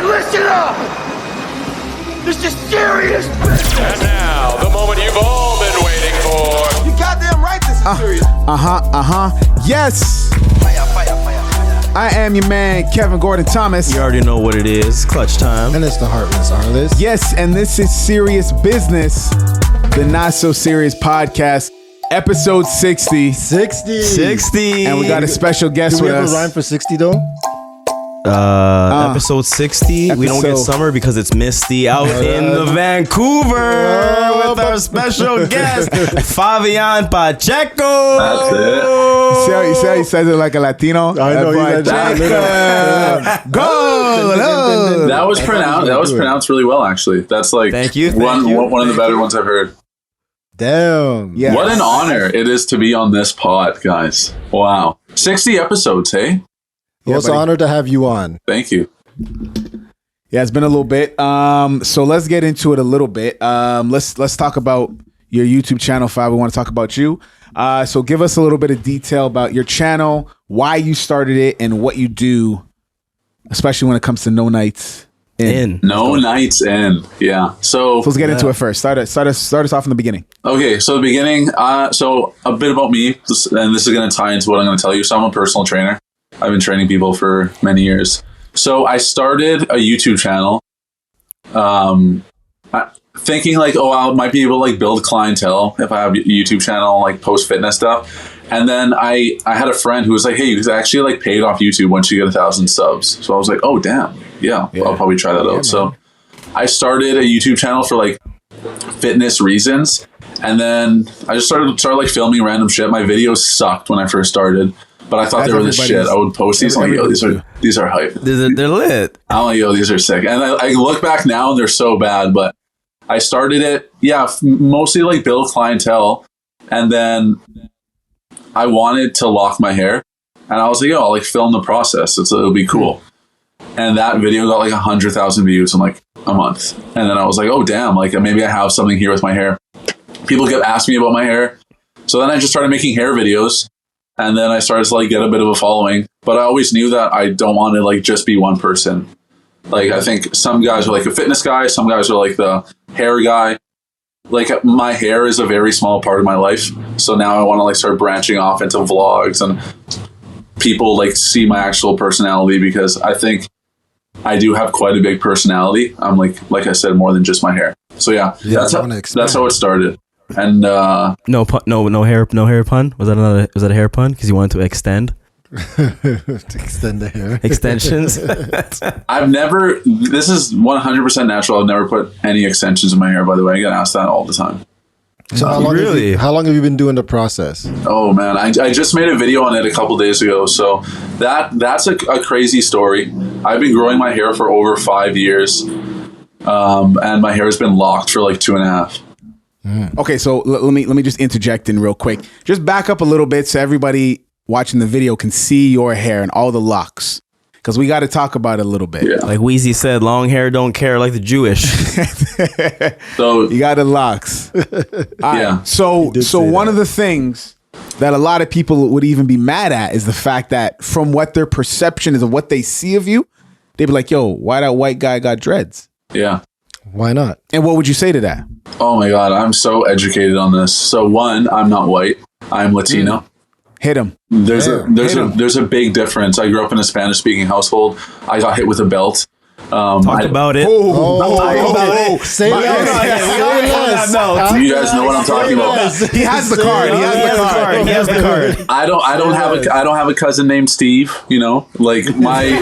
Everybody listen up! This is serious business! And now, the moment you've all been waiting for. You goddamn right this is serious. Yes! I am your man, Kevin Gordon Thomas. You already know what it is. Clutch time. And it's the Heartless Artist. Yes, and this is Serious Business, the Not So Serious podcast, episode 60. 60. And we got a special guest Do we with have us. a rhyme for 60 though? Episode 60. We don't get summer because it's misty out in the Vancouver with our special guest, Fabian Pacheco. That's it. See how he says it like a Latino? I know, he's Go! That was pronounced really well, actually. That's like Thank you. one of the better ones I've heard. Damn. Yes. What an honor it is to be on this pod, guys. Wow. 60 episodes, hey? Well, it's an honor to have you on. Thank you. Yeah, it's been a little bit. So let's get into it a little bit. Let's talk about your YouTube channel, Fab. We want to talk about you. So give us a little bit of detail about your channel, why you started it, and what you do, especially when it comes to No Nights In. No Nights In. Yeah. So Let's get into it first. Start us off in the beginning. okay, so the beginning, so a bit about me, and this is going to tie into what I'm going to tell you. So I'm a personal trainer. I've been training people for many years. So I started a YouTube channel, thinking like, oh, I might be able to like build clientele if I have a YouTube channel, like post fitness stuff. And then I had a friend who was like, hey, you can actually like paid off YouTube once you get 1,000 subs. So I was like, oh, damn. Yeah. I'll probably try that out. Man. So I started a YouTube channel for like fitness reasons. And then I just started like filming random shit. My videos sucked when I first started. But I thought they were the shit. I would post these. I'm like, yo, these are hype. They're lit. I'm like, yo, these are sick. And I look back now and they're so bad. But I started it, mostly like build clientele. And then I wanted to lock my hair. And I was like, yo, I'll like film the process. It'll be cool. And that video got like 100,000 views in like a month. And then I was like, oh, damn, like maybe I have something here with my hair. People kept asking me about my hair. So then I just started making hair videos. And then I started to like get a bit of a following, but I always knew that I don't want to like just be one person. Like I think some guys are like a fitness guy, some guys are like the hair guy. Like my hair is a very small part of my life, so now I want to like start branching off into vlogs and people like see my actual personality because I think I do have quite a big personality. I'm like I said, more than just my hair. So that's how it started. And no hair pun. Was that a hair pun? Because you wanted to extend. To extend the hair. Extensions. This is 100% natural. I've never put any extensions in my hair, by the way. I get asked that all the time. So how long have you been doing the process? Oh man, I just made a video on it a couple days ago. So that's a crazy story. I've been growing my hair for over 5 years. And my hair has been locked for like 2.5. Okay, so let me just interject in real quick. Just back up a little bit so everybody watching the video can see your hair and all the locks, because we got to talk about it a little bit. Yeah. Like Weezy said, long hair don't care, like the Jewish. So you got the locks. Yeah. So one of the things that a lot of people would even be mad at is the fact that from what their perception is of what they see of you, they'd be like, yo, why that white guy got dreads? Yeah. Why not? And what would you say to that? Oh my God, I'm so educated on this. So one, I'm not white. I'm Latino. Hit him. There's a big difference. I grew up in a Spanish speaking household. I got hit with a belt. Talk about it. Say less. You guys know what I'm talking about. He has the card. He has the card. I don't have a cousin named Steve. You know, like I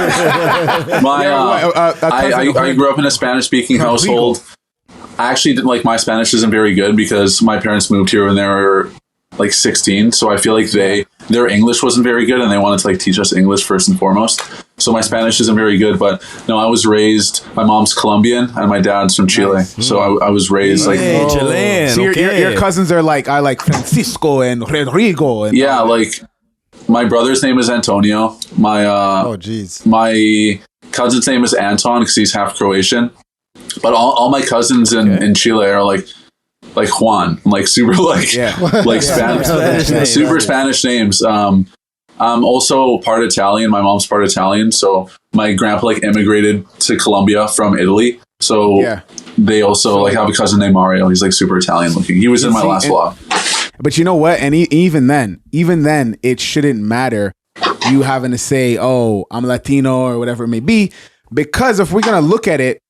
grew up in a Spanish speaking household. I actually didn't like my Spanish isn't very good because my parents moved here when they were like 16. So I feel like their English wasn't very good and they wanted to like teach us English first and foremost. So my Spanish isn't very good, but no, I was raised, my mom's Colombian and my dad's from Chile. So I was raised like Chilean. So your cousins are like, I like Francisco and Rodrigo. And yeah, like my brother's name is Antonio. My my cousin's name is Anton because he's half Croatian. But all my cousins in Chile are like Juan, like super like Spanish, super Spanish names. I'm also part Italian. My mom's part Italian. So my grandpa like immigrated to Colombia from Italy. So they also like have a cousin named Mario. He's like super Italian looking. He was in my last vlog. But you know what? And even then, it shouldn't matter you having to say, oh, I'm Latino or whatever it may be. Because if we're going to look at it,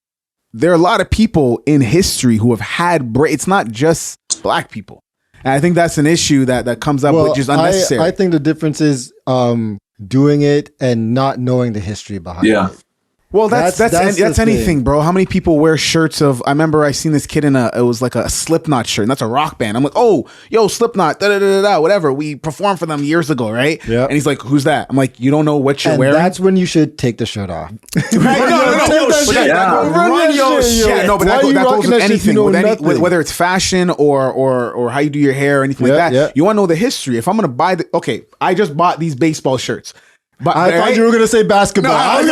there are a lot of people in history who have had it's not just black people. And I think that's an issue that comes up with just unnecessary. I think the difference is doing it and not knowing the history behind it. Well, that's anything, bro. How many people wear shirts of? I remember I seen this kid in it was like a Slipknot shirt, and that's a rock band. I'm like, oh, yo, Slipknot, whatever. We performed for them years ago, right? Yeah. And he's like, who's that? I'm like, you don't know what you're wearing. That's when you should take the shirt off. No, but that goes with anything, whether it's fashion or how you do your hair or anything like that. Yeah. You want to know the history. If I'm gonna buy I just bought these baseball shirts. But I thought you were gonna say basketball. But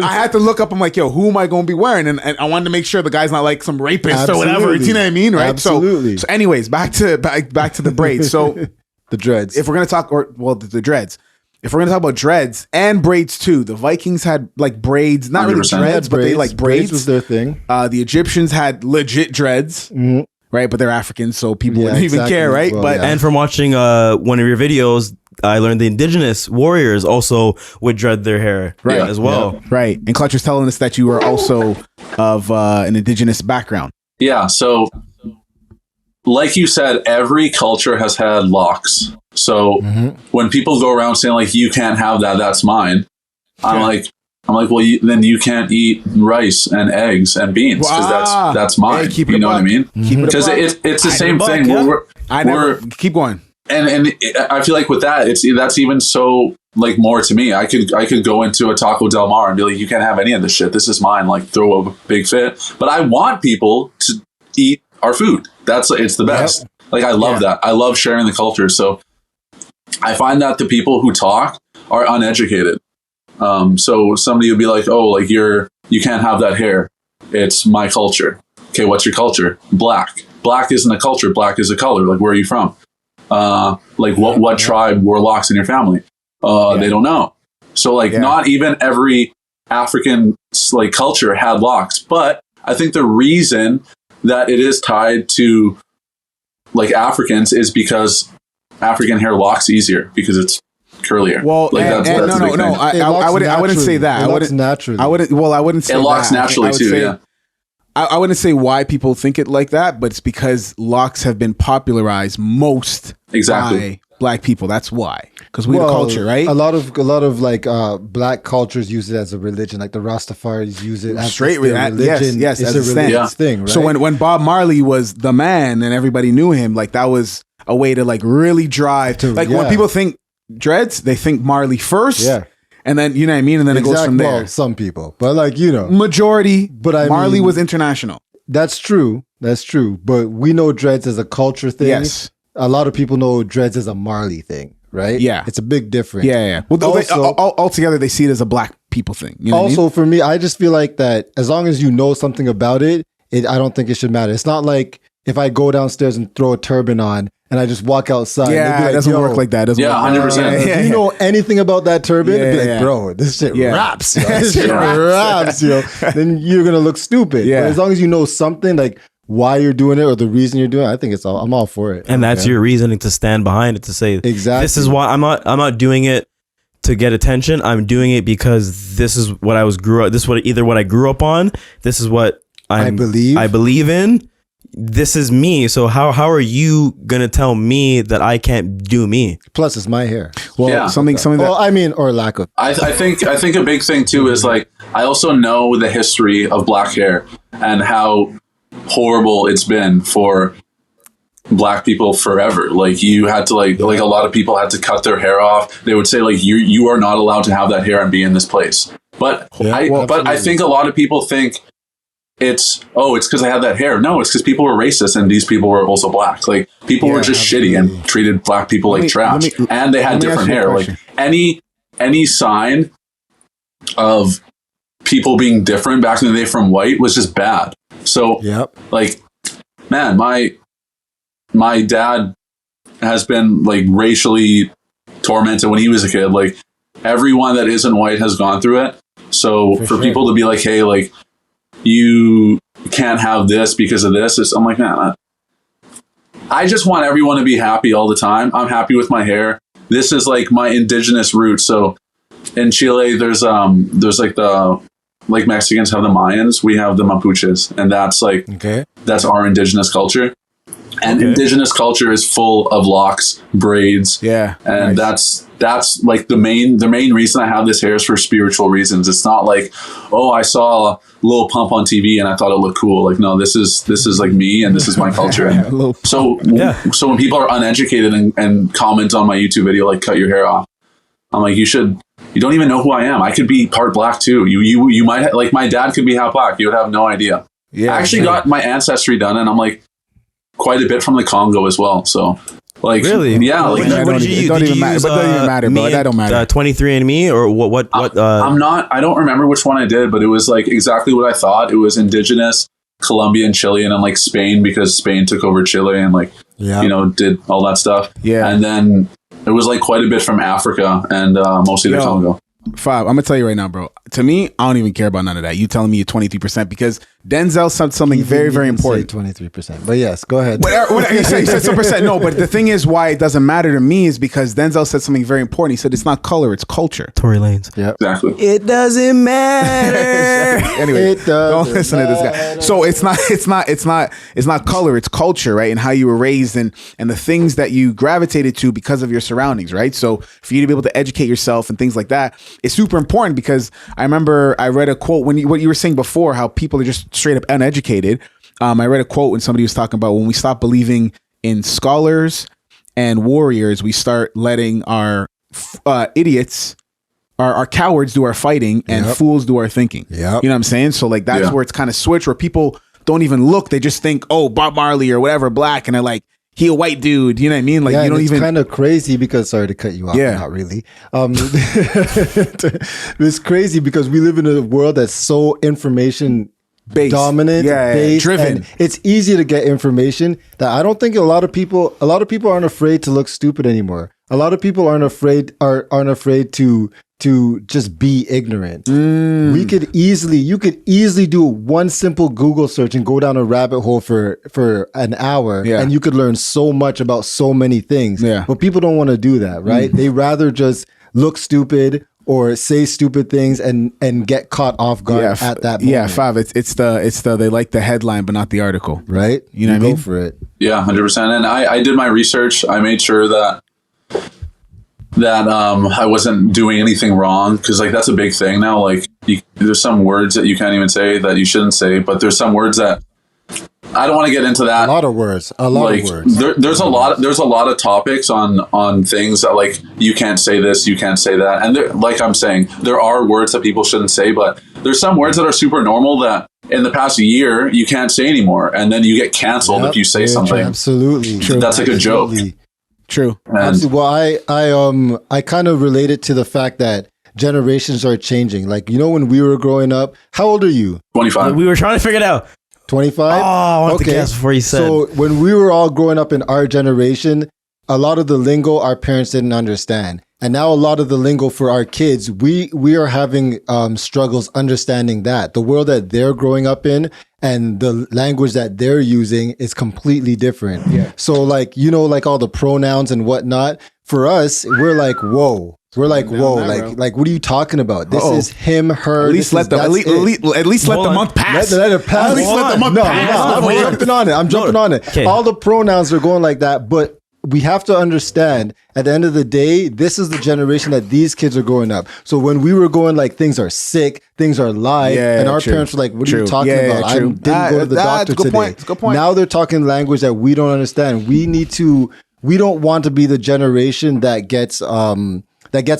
I had to look up. I'm like, yo, who am I going to be wearing? And I wanted to make sure the guy's not like some rapist or whatever. You know what I mean, right? Absolutely. So anyways, back to the braids. So the dreads. If we're gonna talk, the dreads. If we're gonna talk about dreads and braids too, the Vikings had like braids, not really dreads, but they like braids. Was their thing. The Egyptians had legit dreads. Mm-hmm. Right, but they're Africans, so people wouldn't even care, right? Well, and from watching one of your videos, I learned the indigenous warriors also would dread their hair as well. Yeah. Right, and Clutch was telling us that you were also of an indigenous background. Yeah, so like you said, every culture has had locks. So when people go around saying like, you can't have that, that's mine, I'm like, well, then you can't eat rice and eggs and beans because that's mine. Hey, you know what I mean? Because it's the same thing. Keep going. And I feel like with that, that's even so like more to me. I could go into a Taco Del Mar and be like, you can't have any of this shit. This is mine. Like throw a big fit. But I want people to eat our food. It's the best. Yep. Like I love that. I love sharing the culture. So I find that the people who talk are uneducated. So somebody would be like, oh, like you can't have that hair. It's my culture. Okay, what's your culture? Black. Black isn't a culture. Black is a color. Like, where are you from? Like what tribe wore locks in your family? They don't know. So like not even every African like culture had locks, but I think the reason that it is tied to like Africans is because African hair locks easier because it's curlier. Well, like no. I wouldn't say that. It locks naturally. I wouldn't say it locks that. naturally too. Yeah. I wouldn't say why people think it like that, but it's because locks have been popularized most by black people. That's why. Because we're the culture, right? A lot of like black cultures use it as a religion. Like the Rastafaris use it as straight religion. Yes, it's a religious thing, right? So when Bob Marley was the man and everybody knew him, like that was a way to like really drive. When people think dreads, they think Marley first. Yeah. And then, you know what I mean? And then it goes from there. Well, some people. But like, majority. But Marley was international. That's true. But we know dreads as a culture thing. Yes. A lot of people know dreads as a Marley thing, right? Yeah. It's a big difference. Yeah. Well, altogether, they see it as a black people thing. You know also, for me, I just feel like that as long as you know something about it, I don't think it should matter. It's not like if I go downstairs and throw a turban on and I just walk outside. Yeah, it doesn't work like that. 100%. If you know anything about that turban, it'd be like, bro, this shit raps. This shit raps, Then you're going to look stupid. Yeah. But as long as you know something, like why you're doing it or the reason you're doing it, I think I'm all for it. And that's your reasoning to stand behind it, to say, exactly. This is why I'm not doing it to get attention. I'm doing it because this is what I grew up. This is what I grew up on. This is what I believe in. This is me. So how are you gonna tell me that I can't do me? Plus, it's my hair. Well, something that. Well, I mean, or lack of. I think a big thing too is like I also know the history of black hair and how horrible it's been for black people forever. Like you had to like a lot of people had to cut their hair off. They would say like you are not allowed to have that hair and be in this place. But I think a lot of people think it's because I had that hair. No, it's because people were racist and these people were also black. Like people were just shitty and treated black people like trash. And they had different hair. Like any sign of people being different back in the day from white was just bad. So like, man, my dad has been like racially tormented when he was a kid. Like everyone that isn't white has gone through it. So for people to be like, hey, like you can't have this because of this, I'm like, man, I just want everyone to be happy all the time. I'm happy with my hair. This is like my indigenous roots. So in Chile, there's like like Mexicans have the Mayans, we have the Mapuches, and that's like that's our indigenous culture. And indigenous culture is full of locks, braids. Yeah. And that's like the main reason I have this hair is for spiritual reasons. It's not like, oh, I saw a Lil Pump on TV and I thought it looked cool. Like, no, this is like me and this is my culture. So when people are uneducated and comment on my YouTube video, like, cut your hair off, I'm like, you don't even know who I am. I could be part black too. You might like my dad could be half black. You would have no idea. Yeah. I actually got my ancestry done and I'm like, quite a bit from the Congo as well. So, like, really, yeah. Like, it don't even matter, bro. That don't matter. 23andMe or what? I'm not. I don't remember which one I did, but it was like exactly what I thought. It was indigenous, Colombian, Chilean, and like Spain because Spain took over Chile and like did all that stuff. Yeah, and then it was like quite a bit from Africa and mostly the Congo. Fab, I'm gonna tell you right now, bro. To me, I don't even care about none of that. You telling me you're 23% because Denzel said something very, very important. 23%, but yes, go ahead. He said some percent. No, but the thing is, why it doesn't matter to me is because Denzel said something very important. He said it's not color, it's culture. Tory Lanez. Yeah, exactly. It doesn't matter. Anyway, don't listen to this guy. So it's not color, it's culture, right? And how you were raised and the things that you gravitated to because of your surroundings, right? So for you to be able to educate yourself and things like that, it's super important because I remember I read a quote what you were saying before, how people are just straight up uneducated. I read a quote when somebody was talking about when we stop believing in scholars and warriors, we start letting our idiots, our cowards do our fighting and fools do our thinking. You know what I'm saying? So like that's where it's kind of switched where people don't even look. They just think, oh, Bob Marley or whatever, black. And they're like, he a white dude, you know what I mean? Like you don't it's even kind of crazy because sorry to cut you off, not really. It's crazy because we live in a world that's so information based, dominant, based, driven. And it's easy to get information that I don't think a lot of people aren't afraid to look stupid anymore. A lot of people aren't afraid to just be ignorant. You could easily do one simple Google search and go down a rabbit hole for an hour and you could learn so much about so many things. But people don't want to do that, right? They rather just look stupid or say stupid things and get caught off guard at that moment. Yeah, Fav, it's the they like the headline but not the article. Right? You know what I mean? Go for it. Yeah, 100%. And I did my research. I made sure that I wasn't doing anything wrong because like that's a big thing now. Like there's some words that you can't even say that you shouldn't say, but there's some words that I don't want to get into that. A lot of words. There's a lot of topics on things that like you can't say this, you can't say that, and like I'm saying, there are words that people shouldn't say, but there's some words that are super normal that in the past year you can't say anymore, and then you get canceled if you say something. Absolutely, that's like a joke. True. Well, I kind of relate it to the fact that generations are changing. Like, you know, when we were growing up, how old are you? 25. We were trying to figure it out. 25? Oh, I wanted to guess before you said. So when we were all growing up in our generation, a lot of the lingo our parents didn't understand. And now a lot of the lingo for our kids, we are having struggles understanding that. The world that they're growing up in and the language that they're using is completely different. Yeah. So like, you know, like all the pronouns and whatnot, for us, we're like, whoa. We're like, whoa, like, what are you talking about? This is him, her. At least let the month pass. Let it pass. At least let the month pass. I'm jumping on it. Okay. All the pronouns are going like that, but we have to understand at the end of the day, this is the generation that these kids are growing up. So when we were going like things are sick, things are live, and our parents were like, what are you talking about? I didn't go to the doctor today. Good point. Now they're talking language that we don't understand. We don't want to be the generation that gets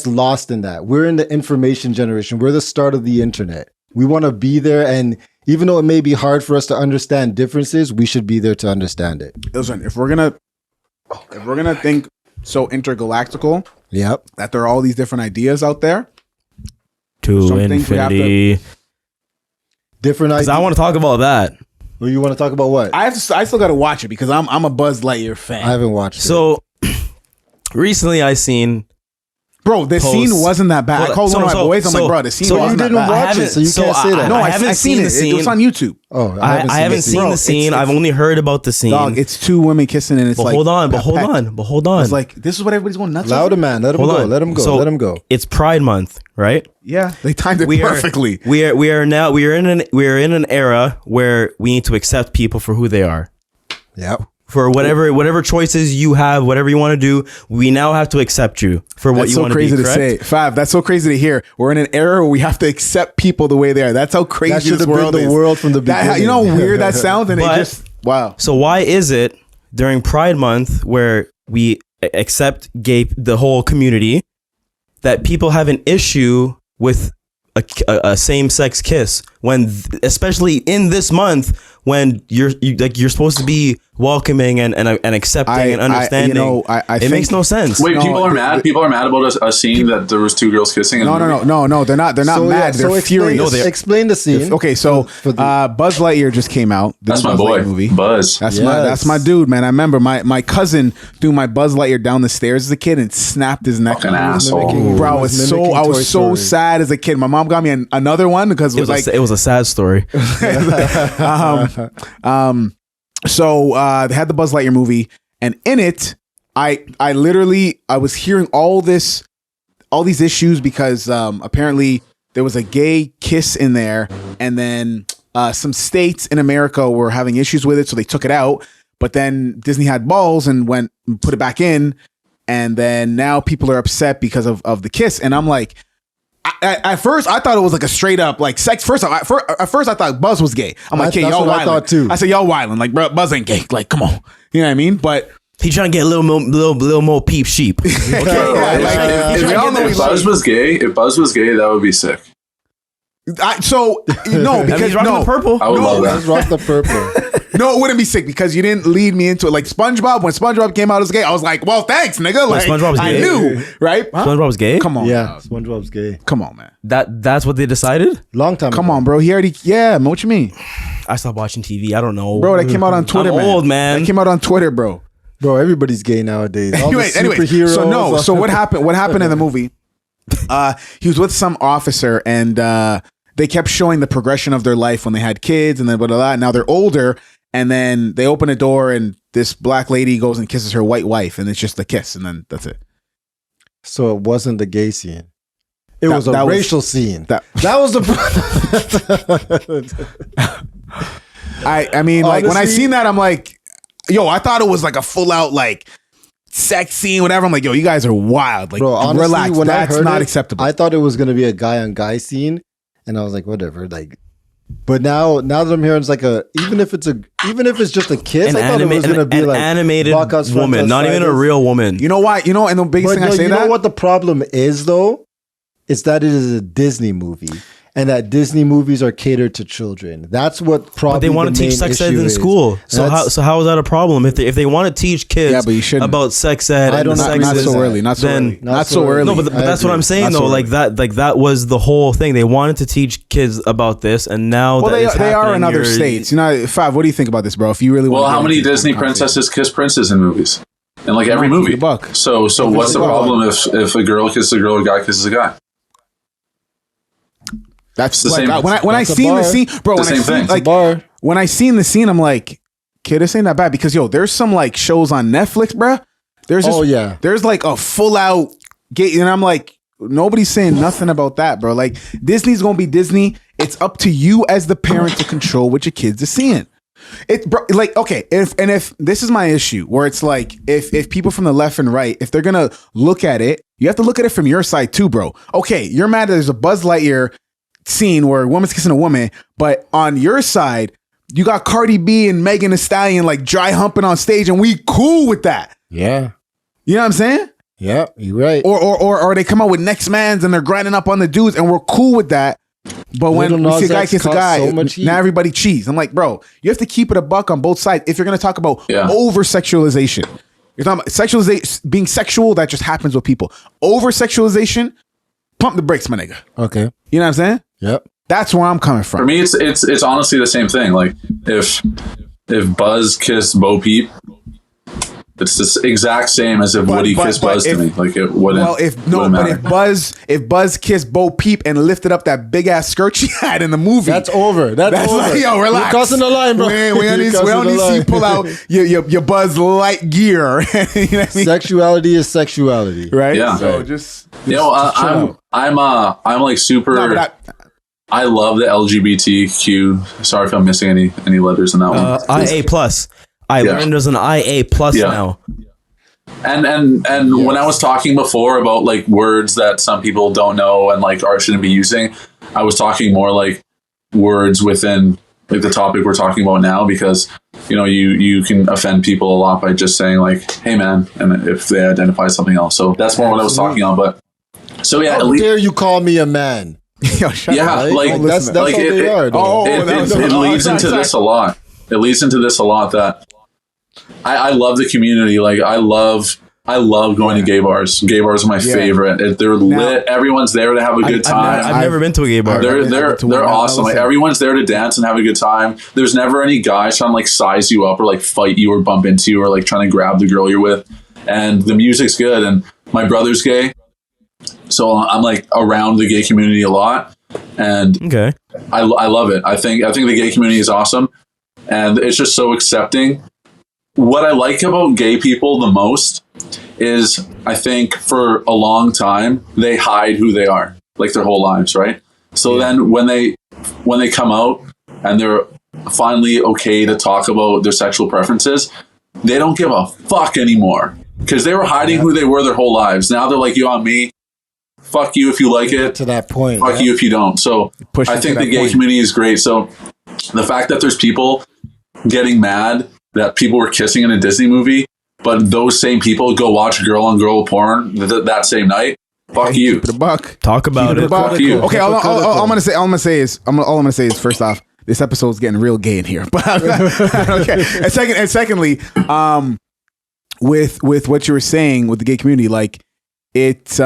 lost in that. We're in the information generation. We're the start of the internet. We want to be there, and even though it may be hard for us to understand differences, we should be there to understand it. Listen, if we're gonna think so intergalactical, that there are all these different ideas out there to infinity, different ideas. I want to talk about that. Well, you want to talk about what? I still got to watch it because I'm a Buzz Lightyear fan. I haven't watched it. So recently I seen. Bro, the scene wasn't that bad. I called one of my boys. I'm like, bro, the scene wasn't that bad. You didn't watch it, so you can't say that. No, I haven't seen it. It was on YouTube. Oh, I haven't seen the scene. I've only heard about the scene. Dog, it's two women kissing and it's like. Hold on. It's like, this is what everybody's going nuts Louder, man. Let him go. It's Pride Month, right? Yeah, they timed it perfectly. We are in an era where we need to accept people for who they are. Yep. For whatever choices you have, whatever you want to do, we now have to accept you for what you want to be. That's so crazy to say. Fab, that's so crazy to hear. We're in an era where we have to accept people the way they are. That's how crazy this world is. The world from the beginning. You know how weird that sounds? And it just, wow. So why is it during Pride Month where we accept the whole community, that people have an issue with a same-sex kiss, when especially in this month when you're supposed to be welcoming and accepting and understanding? I it think, makes no sense. Wait, people are mad. People are mad about a scene that there was two girls kissing. No. They're not mad. They're furious. Explain the scene. Okay, so Buzz Lightyear just came out. That's my boy, movie. Buzz. That's my dude, man. I remember my cousin threw my Buzz Lightyear down the stairs as a kid and snapped his neck. Fucking asshole, bro. I was so sad as a kid. My mom got me another one because it was a sad story. So they had the Buzz Lightyear movie, and in it, I was hearing all these issues because apparently there was a gay kiss in there, and then some states in America were having issues with it, so they took it out. But then Disney had balls and went and put it back in, and then now people are upset because of the kiss, and I'm like. At first, I thought it was like a straight up like sex. At first, I thought Buzz was gay. I'm like, hey, y'all wildin'. I thought too. I said, y'all wildin'. Like, bro, Buzz ain't gay. Like, come on. You know what I mean? But he trying to get a little more peep sheep. Okay. If Buzz was gay, that would be sick. Because he's rocking the purple. I would love that. Let's rock the purple. No, it wouldn't be sick because you didn't lead me into it. Like SpongeBob, when SpongeBob came out as gay, I was like, well, thanks, nigga. Like, SpongeBob's gay. I knew, right? Huh? SpongeBob's gay? Come on. Yeah, SpongeBob's gay. Come on, man. That's what they decided? Long time Come ago. on, bro. He already, man, what you mean? I stopped watching TV. I don't know. Bro, that came out on Twitter, I'm old, man. That came out on Twitter, bro. Bro, everybody's gay nowadays. All anyway, superheroes. So what happened in the movie? He was with some officer and they kept showing the progression of their life when they had kids and then blah, blah, blah. Now they're older. And then they open a door and this black lady goes and kisses her white wife. And it's just a kiss. And then that's it. So it wasn't the gay scene. It was a racial scene. That was the... I mean, honestly, like when I seen that, I'm like, yo, I thought it was like a full out like sex scene, whatever. I'm like, yo, you guys are wild. Like, bro, honestly, relax. That's not acceptable. I thought it was going to be a guy on guy scene. And I was like, whatever. Like... But now that I'm hearing, it's like even if it's just a kiss, I thought it was gonna be an like animated woman, not even a real woman. You know why? And the biggest thing I say you know what the problem is though, is that it is a Disney movie, and that Disney movies are catered to children. That's what probably. But they want to teach sex ed in school. So how is that a problem? If they want to teach kids about sex ed, not so early. Not so early. No, but that's what I'm saying though. Like that was the whole thing. They wanted to teach kids about this, and now they are in other states. You know, Fav, what do you think about this, bro? If you really want, how many Disney princesses kiss princes in movies? In like every movie. So what's the problem if a girl kisses a girl, a guy kisses a guy? That's the same. When I seen the scene, bro. When I seen the scene, I'm like, kid, this ain't that bad because there's some like shows on Netflix, bro. There's like a full out gay, and I'm like, nobody's saying nothing about that, bro. Like Disney's gonna be Disney. It's up to you as the parent to control what your kids are seeing. If this is my issue, where it's like if people from the left and right, if they're gonna look at it, you have to look at it from your side too, bro. Okay, you're mad that there's a Buzz Lightyear scene where a woman's kissing a woman, but on your side, you got Cardi B and Megan Thee Stallion like dry humping on stage, and we cool with that. Yeah, you know what I'm saying? Yeah, you're right. Or they come out with next mans and they're grinding up on the dudes, and we're cool with that. But when we see a guy kiss a guy, now everybody cheese. I'm like, bro, you have to keep it a buck on both sides if you're gonna talk about over sexualization. You're talking about sexualization, being sexual, that just happens with people. Over sexualization, pump the brakes, my nigga. Okay. You know what I'm saying? Yep. That's where I'm coming from. For me, it's honestly the same thing. Like if Buzz kissed Bo Peep, It's the exact same as if Woody kissed Buzz to me. Like it wouldn't. Well, if Buzz kissed Bo Peep and lifted up that big ass skirt she had in the movie, that's over. That's over. Like, yo, relax. You're crossing the line, bro. We don't need to see you pull out your Buzz Lightyear. You know what I mean? Sexuality is sexuality, right? Yeah. So just I'm like super. No, I love the LGBTQ. Sorry if I'm missing any letters in that one. IA plus. I learned there's an IA plus now. And when I was talking before about like words that some people don't know and like art shouldn't be using, I was talking more like words within like the topic we're talking about now, because you know you can offend people a lot by just saying like, hey man, and if they identify something else. So that's more what I was talking on. But so yeah, how dare you call me a man? That's how they are. It leads into this a lot. It leads into this a lot that I love the community. Like I love going to gay bars. Gay bars are my favorite. They're lit. Everyone's there to have a good time. I've never been to a gay bar. They're awesome. Like everyone's there to dance and have a good time. There's never any guys trying to like size you up or like fight you or bump into you or like trying to grab the girl you're with. And the music's good. And my brother's gay, so I'm like around the gay community a lot. And I love it. I think the gay community is awesome, and it's just so accepting. What I like about gay people the most is I think for a long time they hide who they are, like their whole lives, right? So then when they come out and they're finally okay to talk about their sexual preferences, they don't give a fuck anymore, because they were hiding who they were their whole lives. Now they're like, you on me, fuck you if you like it, to that point, fuck you if you don't. So I think the gay community is great. So the fact that there's people getting mad that people were kissing in a Disney movie, but those same people go watch girl on girl porn that same night, fuck you. Keep it a buck. Talk about it. Fuck you. Okay, all I'm gonna say is first off, this episode's getting real gay in here. But okay. And secondly, with what you were saying with the gay community, like it's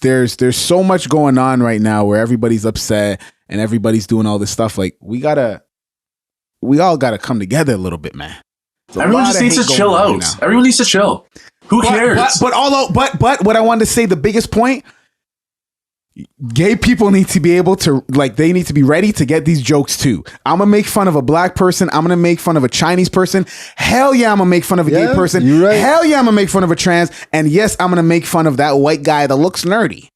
there's so much going on right now where everybody's upset and everybody's doing all this stuff. Like we all gotta come together a little bit, man. Everyone just needs to chill out. Right, everyone needs to chill. Who cares? But what I wanted to say, the biggest point, gay people need to be able to, like, they need to be ready to get these jokes too. I'm gonna make fun of a black person. I'm gonna make fun of a Chinese person. Hell yeah, I'm gonna make fun of a gay person. You're right. Hell yeah, I'm gonna make fun of a trans. And yes, I'm gonna make fun of that white guy that looks nerdy.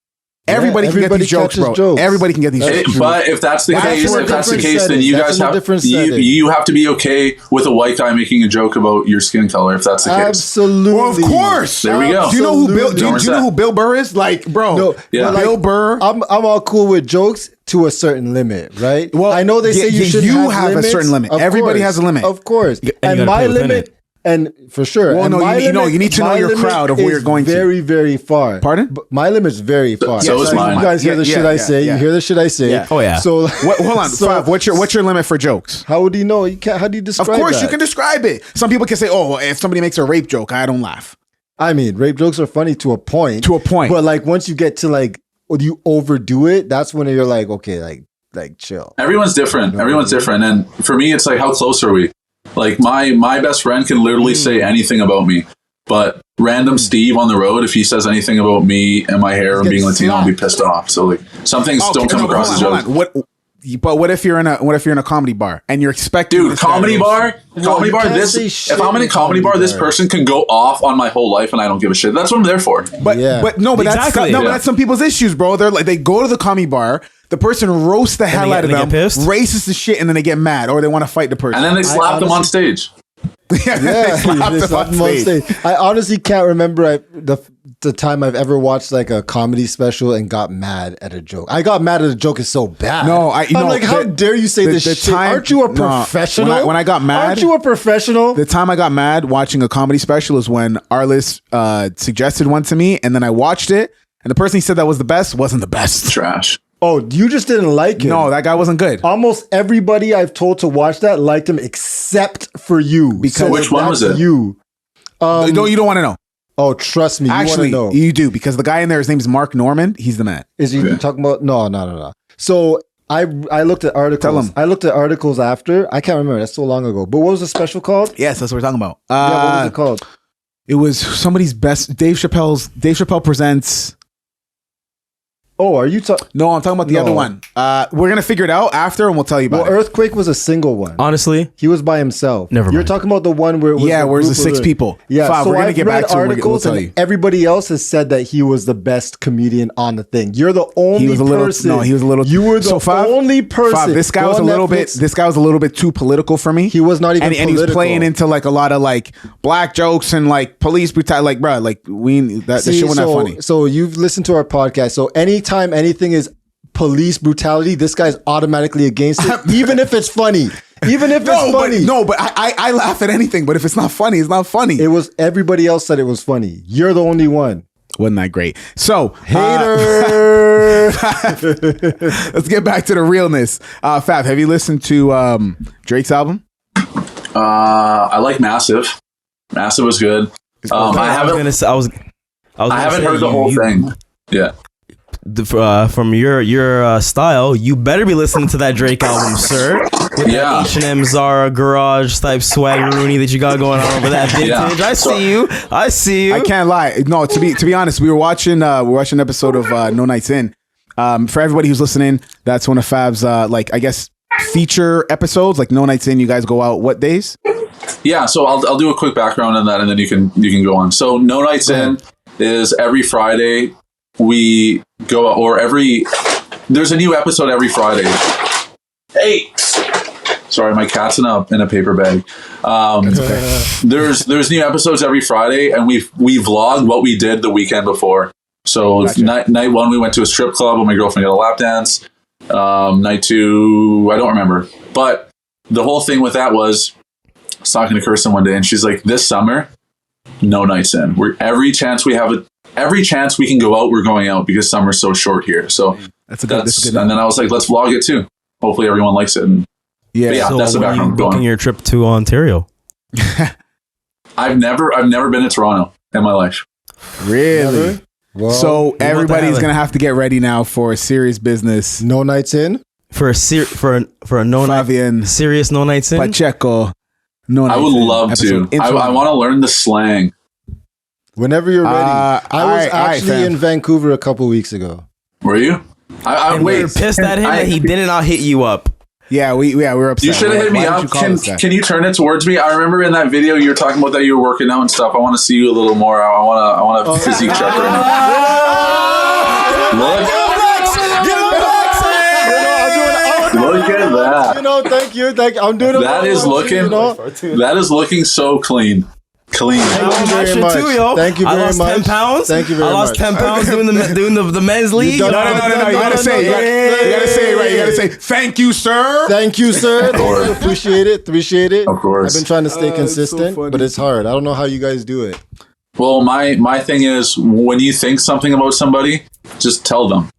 Everybody can get these jokes, bro. Everybody can get these jokes. But if that's the case, then you guys have you have to be okay with a white guy making a joke about your skin color. If that's the case, absolutely. Well, of course. There we go. Do you know who Bill Burr is? Like, bro. No, yeah. Like, Bill Burr. I'm all cool with jokes to a certain limit, right? Well, I know they say you have a certain limit. Everybody has a limit, of course. And my limit. And for sure. Well, you need to know your crowd of where you're going very, very far. Pardon? But my limit's very far. So is mine. You guys hear the shit I say. You hear the shit I say. Yeah. Oh yeah. So hold on. Five, what's your limit for jokes? How would you know? You can't. How do you describe? Of course, that? you can describe it. Some people can say, "Oh, if somebody makes a rape joke, I don't laugh." I mean, rape jokes are funny to a point. But like once you get to like, you overdo it, that's when you're like, okay, like chill. Everyone's different. Everyone's different. And for me, it's like, how close are we? Like my best friend can literally say anything about me, but random Steve on the road, if he says anything about me and my hair and being Latino, I'll be pissed off. So like some things don't come across as jokes. But what if you're in a comedy bar and you're expecting, dude, comedy bar. If I'm in a comedy bar, this person can go off on my whole life and I don't give a shit. That's what I'm there for. But that's some people's issues, bro. They're like, they go to the comedy bar. The person roasts the hell out of them, racist as shit, and then they get mad or they want to fight the person. And then they slap them on stage. They slap them on stage. I honestly can't remember the time I've ever watched like a comedy special and got mad at a joke. I got mad at a joke is so bad. No, I'm like, how dare you say this shit? Aren't you a professional? When I got mad, aren't you a professional? The time I got mad watching a comedy special is when Arliss suggested one to me, and then I watched it, and the person he said that was the best wasn't the best. Trash. Oh, you just didn't like him. No, that guy wasn't good. Almost everybody I've told to watch that liked him except for you. Because which one was it? You. No, you don't want to know. Oh, trust me. Actually, you do, because the guy in there, his name is Mark Norman. He's the man. Is he talking about? No. So I looked at articles. Tell 'em. I looked at articles after. I can't remember. That's so long ago. But what was the special called? Yes, that's what we're talking about. Yeah, what was it called? It was somebody's best. Dave Chappelle presents. Oh, are you talking? No, I'm talking about the other one. We're gonna figure it out after, and we'll tell you about it. Earthquake was a single one. Honestly, he was by himself. Never mind. You're talking about the one where it was where's the 6 people? Yeah, Five, so we're gonna I've get read back to it. articles, We'll tell and you. everybody else has said that he was the best comedian on the thing. You're the only He was a little. person. No, he was a little. You were the only person. Five, this guy Go was a on little Netflix. bit. This guy was a little bit too political for me. He was not even. And he was playing into like a lot of like black jokes and like police brutality. Like, bro, like that shit was not funny. So you've listened to our podcast. So anytime anything is police brutality, this guy's automatically against it, even if it's funny. Even if it's funny. But I laugh at anything. But if it's not funny, it's not funny. It was everybody else said it was funny. You're the only one. Wasn't that great? So hater. Let's get back to the realness. Fab, have you listened to Drake's album? I like Massive. Massive was good. I haven't heard the whole thing. Yeah. From your style, you better be listening to that Drake album, sir. With that H&M Zara garage type swag Rooney that you got going on over that vintage. Yeah. I see you. I can't lie. No, to be honest, we were watching an episode of No Nights In. For everybody who's listening, that's one of Fab's like I guess feature episodes. Like No Nights In, you guys go out what days? Yeah, so I'll do a quick background on that, and then you can go on. So No Nights In is every Friday. We go, there's a new episode every Friday. Hey, sorry, my cat's in a paper bag. There's new episodes every Friday, and we vlog what we did the weekend before. So Gotcha. night 1, we went to a strip club, and my girlfriend got a lap dance. Night 2, I don't remember. But the whole thing with that was, I was talking to Kirsten one day, and she's like, this summer, No Nights In. Every chance we can go out, we're going out because summer's so short here. So that's good. And then I was like, let's vlog it too. Hopefully everyone likes it. And so that's the background. Booking your trip to Ontario. I've never been to Toronto in my life. Really? Well, so everybody's gonna have to get ready now for a serious business. No Nights In for a no Fabian serious No Nights In. Pacheco. No Nights I would love to. I want to learn the slang. Whenever you're ready. I was in Vancouver a couple weeks ago. Were you? We were pissed at him that he did not hit you up. Yeah, we were upset. You should have hit me up. Can you turn it towards me? I remember in that video you were talking about that you were working out and stuff. I want to see you a little more. I want a physique check right now. Look at that. Thank you. I'm doing it. That is looking so clean. Thank you very much. Thank you very much. I lost 10 pounds. Thank you very much. I lost 10 pounds doing the men's league. No. You gotta say it right. You gotta say thank you, sir. Thank you, sir. Appreciate it. Of course. I've been trying to stay consistent, but it's hard. I don't know how you guys do it. Well, my thing is when you think something about somebody, just tell them.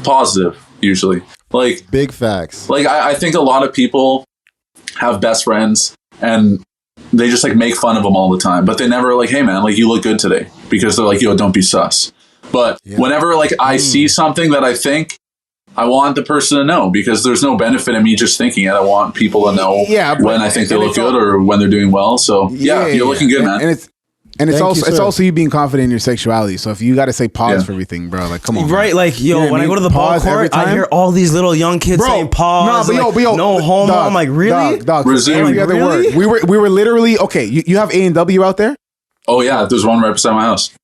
Positive, usually. Like big facts. Like I think a lot of people have best friends and they just like make fun of them all the time, but they never like, hey man, like you look good today, because they're like, yo, don't be sus. But whenever like I see something that I think, I want the person to know, because there's no benefit in me just thinking it. I want people to know when I think they look good or when they're doing well. So you're looking good, man. And it's also you being confident in your sexuality. So if you got to say pause for everything, bro, like come on, right? Man. Like yo, when I go to the ball court, I hear all these little young kids saying pause. No, but yo, no homo. I'm like, really? Dog, every other word. We were literally okay. You have A&W out there? Oh yeah, there's one right beside my house.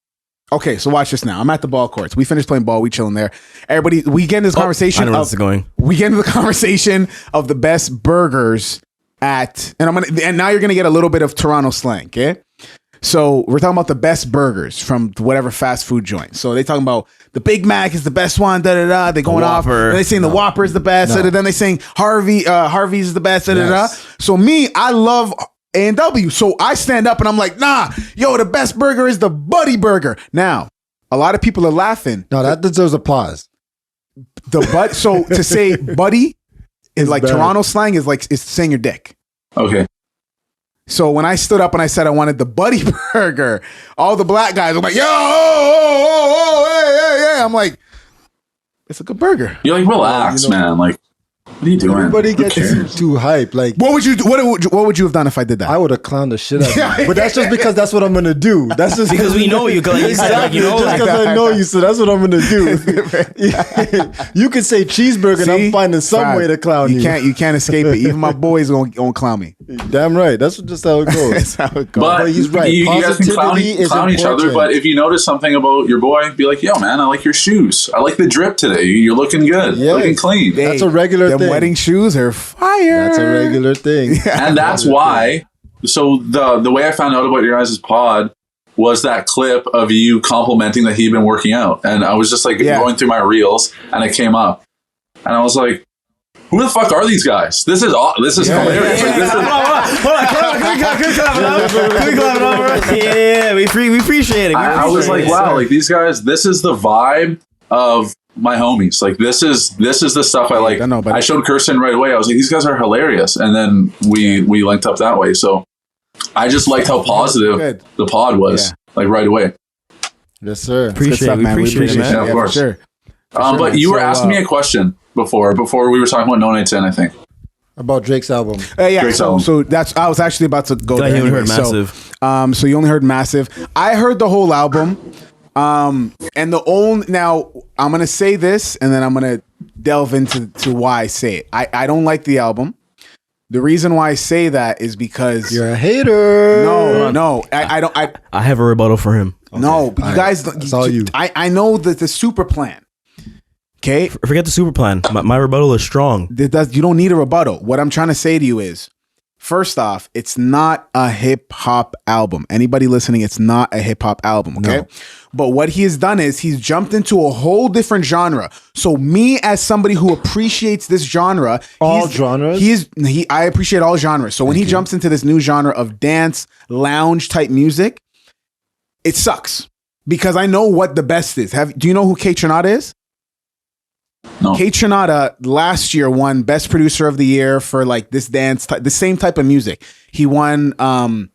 Okay, so watch this now. I'm at the ball courts. We finished playing ball. We chilling there. Everybody, we get in this conversation. I know where this is going. We get into the conversation of the best burgers at, and now you're gonna get a little bit of Toronto slang, okay? So we're talking about the best burgers from whatever fast food joint. So they talking about the Big Mac is the best one. Da da da. They going off. And they saying the Whopper is the best. No. Then they saying Harvey's is the best. Da da da. So me, I love A&W. So I stand up and I'm like, nah, yo, the best burger is the Buddy Burger. Now, a lot of people are laughing. No, that deserves applause. So to say Buddy is like better. Toronto slang is like it's saying your dick. Okay. So when I stood up and I said I wanted the Buddy Burger, all the black guys were like, yo, hey. I'm like, it's a good burger. You're like, relax, man. Like, what are you doing? Everybody gets too hype. Like, what would you do? What would you have done if I did that? I would have clowned the shit out of you. But that's just because that's what I'm gonna do. That's just because we know you. Like, exactly. Just because I know you, so that's what I'm gonna do. You can say cheeseburger, and I'm finding some way to clown you. You can't escape it. Even my boys gonna clown me. Damn right. That's just how it goes. That's how it goes. But he's right. You guys can clown each other. But if you notice something about your boy, be like, yo, man, I like your shoes. I like the drip today. You're looking good. Yeah. Looking clean. That's a regular thing. Wedding shoes are fire. That's a regular thing. And that's why. So the way I found out about your guys' pod was that clip of you complimenting that he'd been working out. And I was just like going through my reels and it came up. And I was like, who the fuck are these guys? This is hilarious. Yeah, we appreciate it. I was like, wow, like these guys, this is the vibe of my homies. Like this is the stuff I like. I showed Kirsten right away. I was like, these guys are hilarious. And then we linked up that way. So I just liked how positive the pod was, like right away. Yes, sir. Appreciate it, man. Yeah, of course. Sure. But you were asking me a question before we were talking about No Nights In, I think. About Drake's album. Drake's album. So that's I was actually about to go there. You only heard Massive. So you only heard Massive. I heard the whole album. And now I'm gonna say this, and then I'm gonna delve into why I say it. I don't like the album. The reason why I say that is because you're a hater. No, I don't. I have a rebuttal for him. Okay. No, but you guys. That's all you. I know that the super plan. Okay, forget the super plan. My rebuttal is strong. You don't need a rebuttal. What I'm trying to say to you is, first off, it's not a hip hop album. Anybody listening, it's not a hip hop album. Okay. No. But what he has done is he's jumped into a whole different genre. So me as somebody who appreciates this genre, I appreciate all genres. So when he jumps into this new genre of dance, lounge type music, it sucks because I know what the best is. Do you know who K Tronada is? No. K Tronada last year won Best Producer of the Year for like this dance, the same type of music. He won 2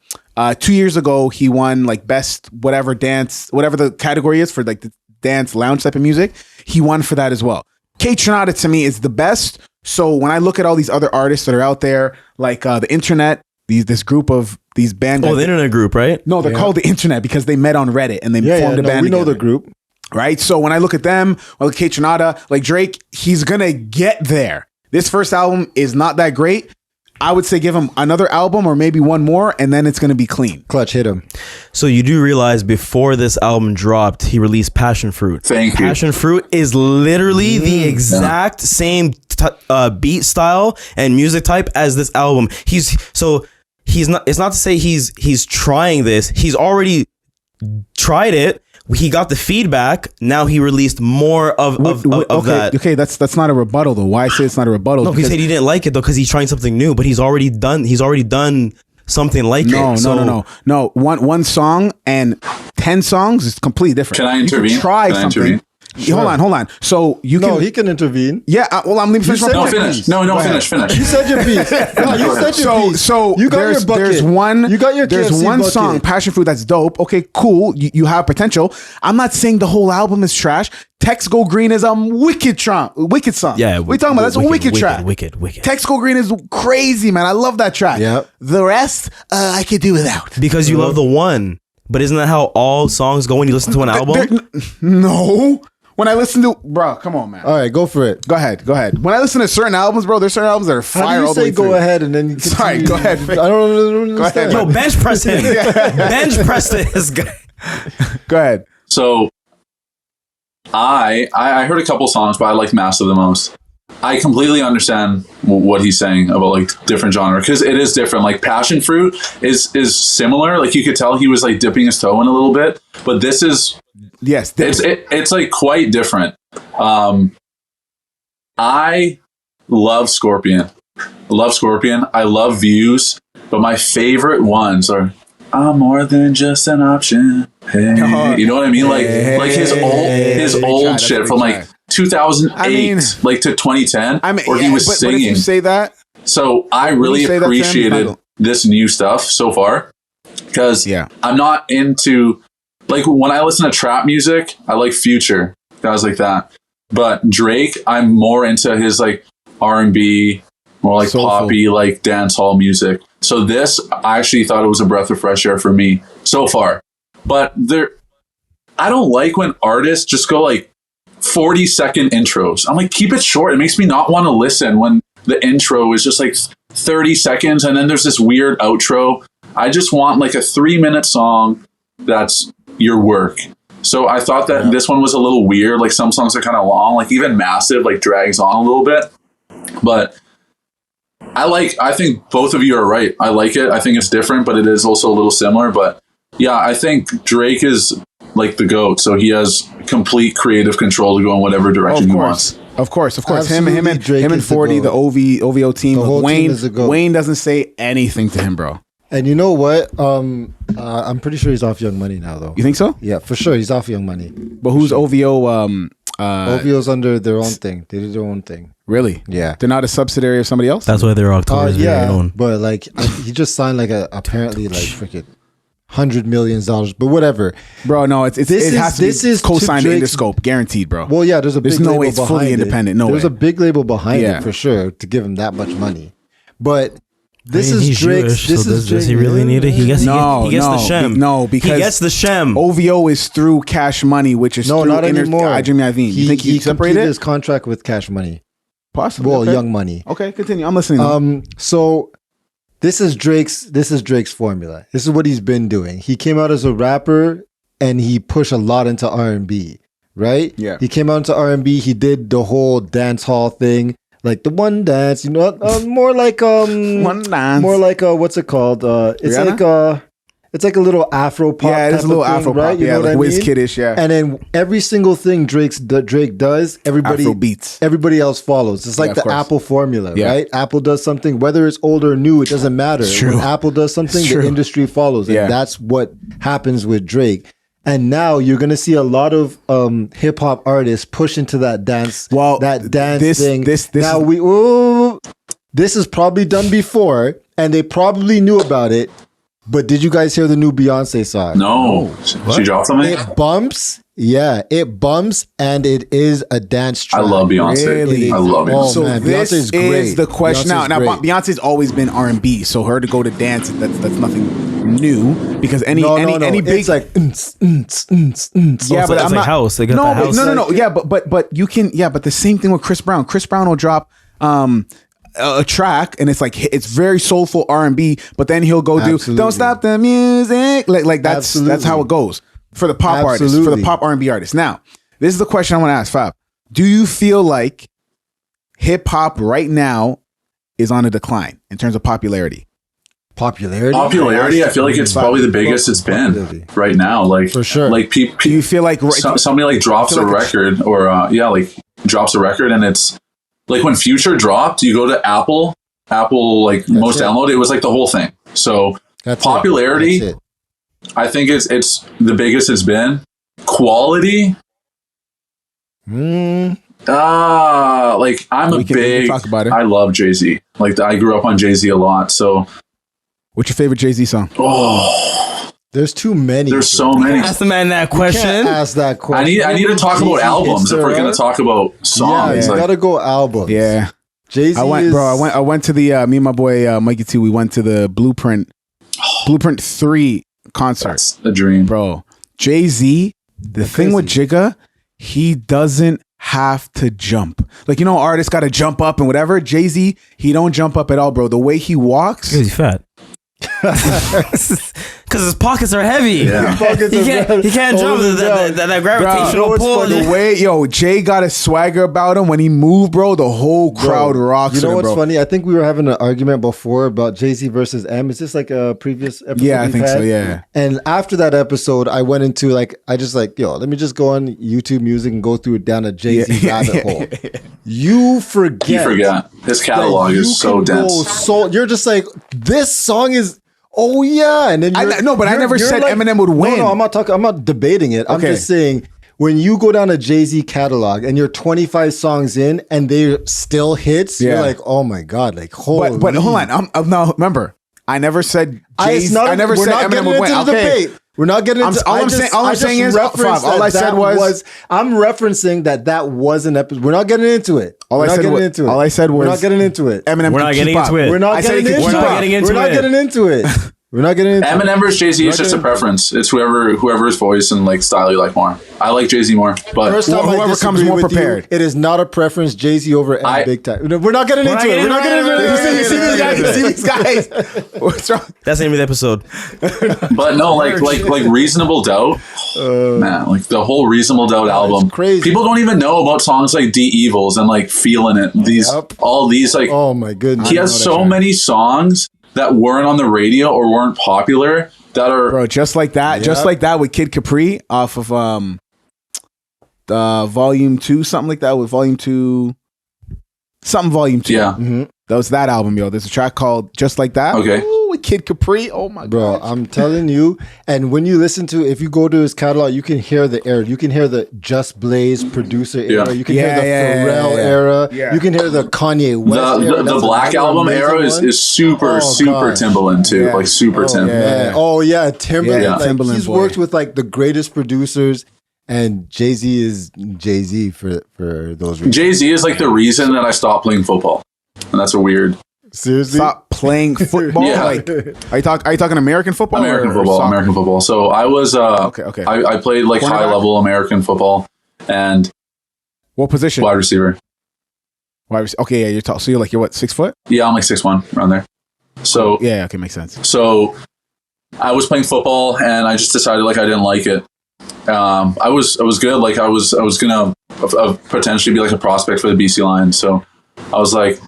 years ago. He won like best whatever dance, whatever the category is for like the dance lounge type of music. He won for that as well. K Tronada to me is the best. So when I look at all these other artists that are out there, like the internet, this group of these band guys. Oh, the internet group, right? No, they're called the internet because they met on Reddit and they formed a band. We know together. the group. Right? So when I look at them, like K Tronada, like Drake, he's gonna get there. This first album is not that great. I would say give him another album or maybe one more, and then it's gonna be clean. Clutch hit him. So you do realize before this album dropped, he released Passion Fruit. Thank you. Passion Fruit is literally the exact same beat style and music type as this album. He's not. It's not to say he's trying this. He's already tried it. He got the feedback. Now he released more of that. Okay, that's not a rebuttal though. Why I say it's not a rebuttal? No, he said he didn't like it though because he's trying something new. But he's already done something like it. No. One song and 10 songs is completely different. Can I intervene? You can try something. Sure. Hold on. So you can. No, he can intervene. Yeah. Well, I'm leaving. Finish. Finish. You said your piece. No, you said your piece. So you got your bucket. There's one. You got your There's KFC one bucket. song, Passion Fruit, that's dope. Okay, cool. You have potential. I'm not saying the whole album is trash. Text Go Green is a wicked song. Yeah, we talking about that's a wicked track. Wicked. Text Go Green is crazy, man. I love that track. Yep. The rest, I could do without. Because you love the one. But isn't that how all songs go when you listen to an album? No. When I listen to, bro, come on, man. All right, go for it. Go ahead. When I listen to certain albums, bro, there's certain albums that are fire all the way through. Go ahead and then you continue. Sorry, go ahead. I don't understand. Yo, bench press him. Bench press this guy. Go ahead. So I heard a couple songs, but I like Massive the most. I completely understand what he's saying about like different genre because it is different. Like Passion Fruit is similar. Like you could tell he was like dipping his toe in a little bit, but this is. Yes, it's like quite different. I love Scorpion. I love Views, but my favorite ones are "I'm More Than Just an Option." Hey, you know what I mean? Like his old shit from like 2008, like to 2010, where he was singing. But if you say that, so I really appreciated this new stuff so far because I'm not into. Like when I listen to trap music, I like Future, guys like that. But Drake, I'm more into his like R&B, more like Soulful. poppy, like dance hall music. So this, I actually thought it was a breath of fresh air for me so far. But I don't like when artists just go like 40-second intros. I'm like, keep it short. It makes me not want to listen when the intro is just like 30 seconds and then there's this weird outro. I just want like a 3-minute song that's your work. So I thought that this one was a little weird. Like some songs are kind of long, like even Massive like drags on a little bit. But I think both of you are right. I like it. I think it's different, but it is also a little similar. But yeah, I think Drake is like the GOAT. So he has complete creative control to go in whatever direction he wants. Of course. Absolutely, Him and 40, the OVO team. The whole team is a GOAT. Wayne doesn't say anything to him, bro. And you know what? I'm pretty sure he's off Young Money now, though. You think so? Yeah, for sure. He's off Young Money. But who's OVO? OVO's under their own thing. They did their own thing. Really? Yeah. They're not a subsidiary of somebody else? That's why they're October's very own. But like he just signed like apparently like freaking $100 million, but whatever. Bro, no, it has to be co-signed to Interscope, guaranteed, bro. Well, yeah, there's no way it's fully independent. No, there's way. a big label behind it for sure to give him that much money. But this is he's Drake's. Jewish, does he really need it? He gets the shem. No, because he gets the shem. OVO is through Cash Money, which is through not anymore. You think he separated his contract with Cash Money? Possibly. Well, okay. Young Money. Okay, continue. I'm listening. So this is Drake's formula. This is what he's been doing. He came out as a rapper and he pushed a lot into R&B, right? Yeah. He came out into R&B. He did the whole dance hall thing. Like the one dance, you know, more like one dance, more like what's it called? It's like a little Afro pop. Yeah, it's a little Afro pop. Right? You know like what I mean? Wizkid-ish, yeah. And then every single thing Drake does, everybody else follows. It's like the Apple formula, right? Apple does something, whether it's old or new, it doesn't matter. When Apple does something, the industry follows, and that's what happens with Drake. And now you're gonna see a lot of hip hop artists push into that dance. Well, that dance thing. This is probably done before, and they probably knew about it. But did you guys hear the new Beyonce song? No. She dropped something? It bumps. Yeah, it bumps, and it is a dance track. I love Beyonce. Really? I love Beyonce. So man, this Beyonce's great. is the question. Now Beyonce's always been R&B, so her to go to dance, that's nothing new. Because any big, it's like yeah, but it's like house. They got the house. No. Yeah, but you can. Yeah, but the same thing with Chris Brown. Chris Brown will drop a track and it's like it's very soulful R&B, but then he'll go do "Don't Stop the Music," like that's how it goes for the pop artists, for the pop R&B artists. Now, this is the question I want to ask Fab. Do you feel like hip hop right now is on a decline in terms of popularity? Popularity, I feel like it's probably the biggest it's been right now. Like for sure. Like do you feel like somebody like drops a record or drops a record and it's like when Future dropped, you go to Apple like most downloaded, it was like the whole thing. So popularity, I think it's the biggest it's been. Quality, like I'm talk about it. I love Jay-Z. Like I grew up on Jay-Z a lot. So what's your favorite Jay-Z song? There's too many. There's so many. Ask the man that question. Can't ask that question. I need to talk about albums if we're going to talk about songs. Yeah, you gotta go albums. Yeah. Jay-Z I went to the me and my boy Mikey T. We went to the Blueprint 3 concert. That's a dream, bro. Jay-Z, the thing with Jigga, he doesn't have to jump. Like, you know, artists got to jump up and whatever. Jay-Z, he don't jump up at all, bro. The way he walks, he's fat. Because his pockets are heavy. Yeah. He can't jump that gravitational pull. The way Jay got a swagger about him when he moved, bro. The whole crowd rocks. You know what's bro. funny? I think we were having an argument before about Jay-Z versus M. Is this like a previous episode? Yeah, I think so. Yeah. And after that episode, I went into let me just go on YouTube Music and go through it down a Jay-Z rabbit hole. You forget. His catalog is so dense. You're just like, this song is. Oh yeah, and then I never said Eminem would win. No, I'm not debating it. I'm just saying when you go down a Jay-Z catalog and you're 25 songs in and they're still hits, you're like, oh my god, like holy. But hold on, I'm now remember, I never said Jay-Z. I never said Eminem would win. Okay, We're not getting into. All I'm saying is, all I said was, I'm referencing that was an episode. We're not getting into it. All I said was, we're not getting into it. Eminem, we're not getting into it. We're not getting into it. We're not getting into it. We're not getting into Eminem versus Jay-Z is just a preference. It's whoever's voice and like style you like more. I like Jay-Z more, but whoever comes more prepared. It is not a preference. Jay-Z over M Big Time. We're not getting into it. We're not getting into it. You see these guys. What's wrong? That's the name of the episode. But no, like Reasonable Doubt, man, like the whole Reasonable Doubt album. Crazy. People don't even know about songs like "The Evils" and like "Feeling It." All these like. Oh my goodness. He has so many songs that weren't on the radio or weren't popular that are just like that with Kid Capri off of Volume 2, something like that with Volume 2. Yeah. That was that album, yo. There's a track called Just Like That. Okay. Ooh, with Kid Capri. Oh my god. Bro, I'm telling you, and when you listen to, if you go to his catalog, you can hear the era. You can hear the Just Blaze producer era. You can hear the Pharrell era. Yeah. You can hear the Kanye West era. The Black Album era is super Timbaland too. Like super Timbaland. Oh yeah, Timbaland. Yeah. Like, Timbaland he's worked with like the greatest producers. And Jay-Z is Jay-Z for those reasons. Jay-Z is like the reason that I stopped playing football. And that's a weird. Seriously? Stop playing football? Yeah. Like, are you talking American football? American football. So I was okay. I played like high level American football and what position? Wide receiver. Okay, yeah, you're tall. So you're what, 6 foot? Yeah, I'm like 6'1", around there. So yeah, okay, makes sense. So I was playing football and I just decided like I didn't like it. I was good. Like I was gonna potentially be like a prospect for the BC Lions. So I was like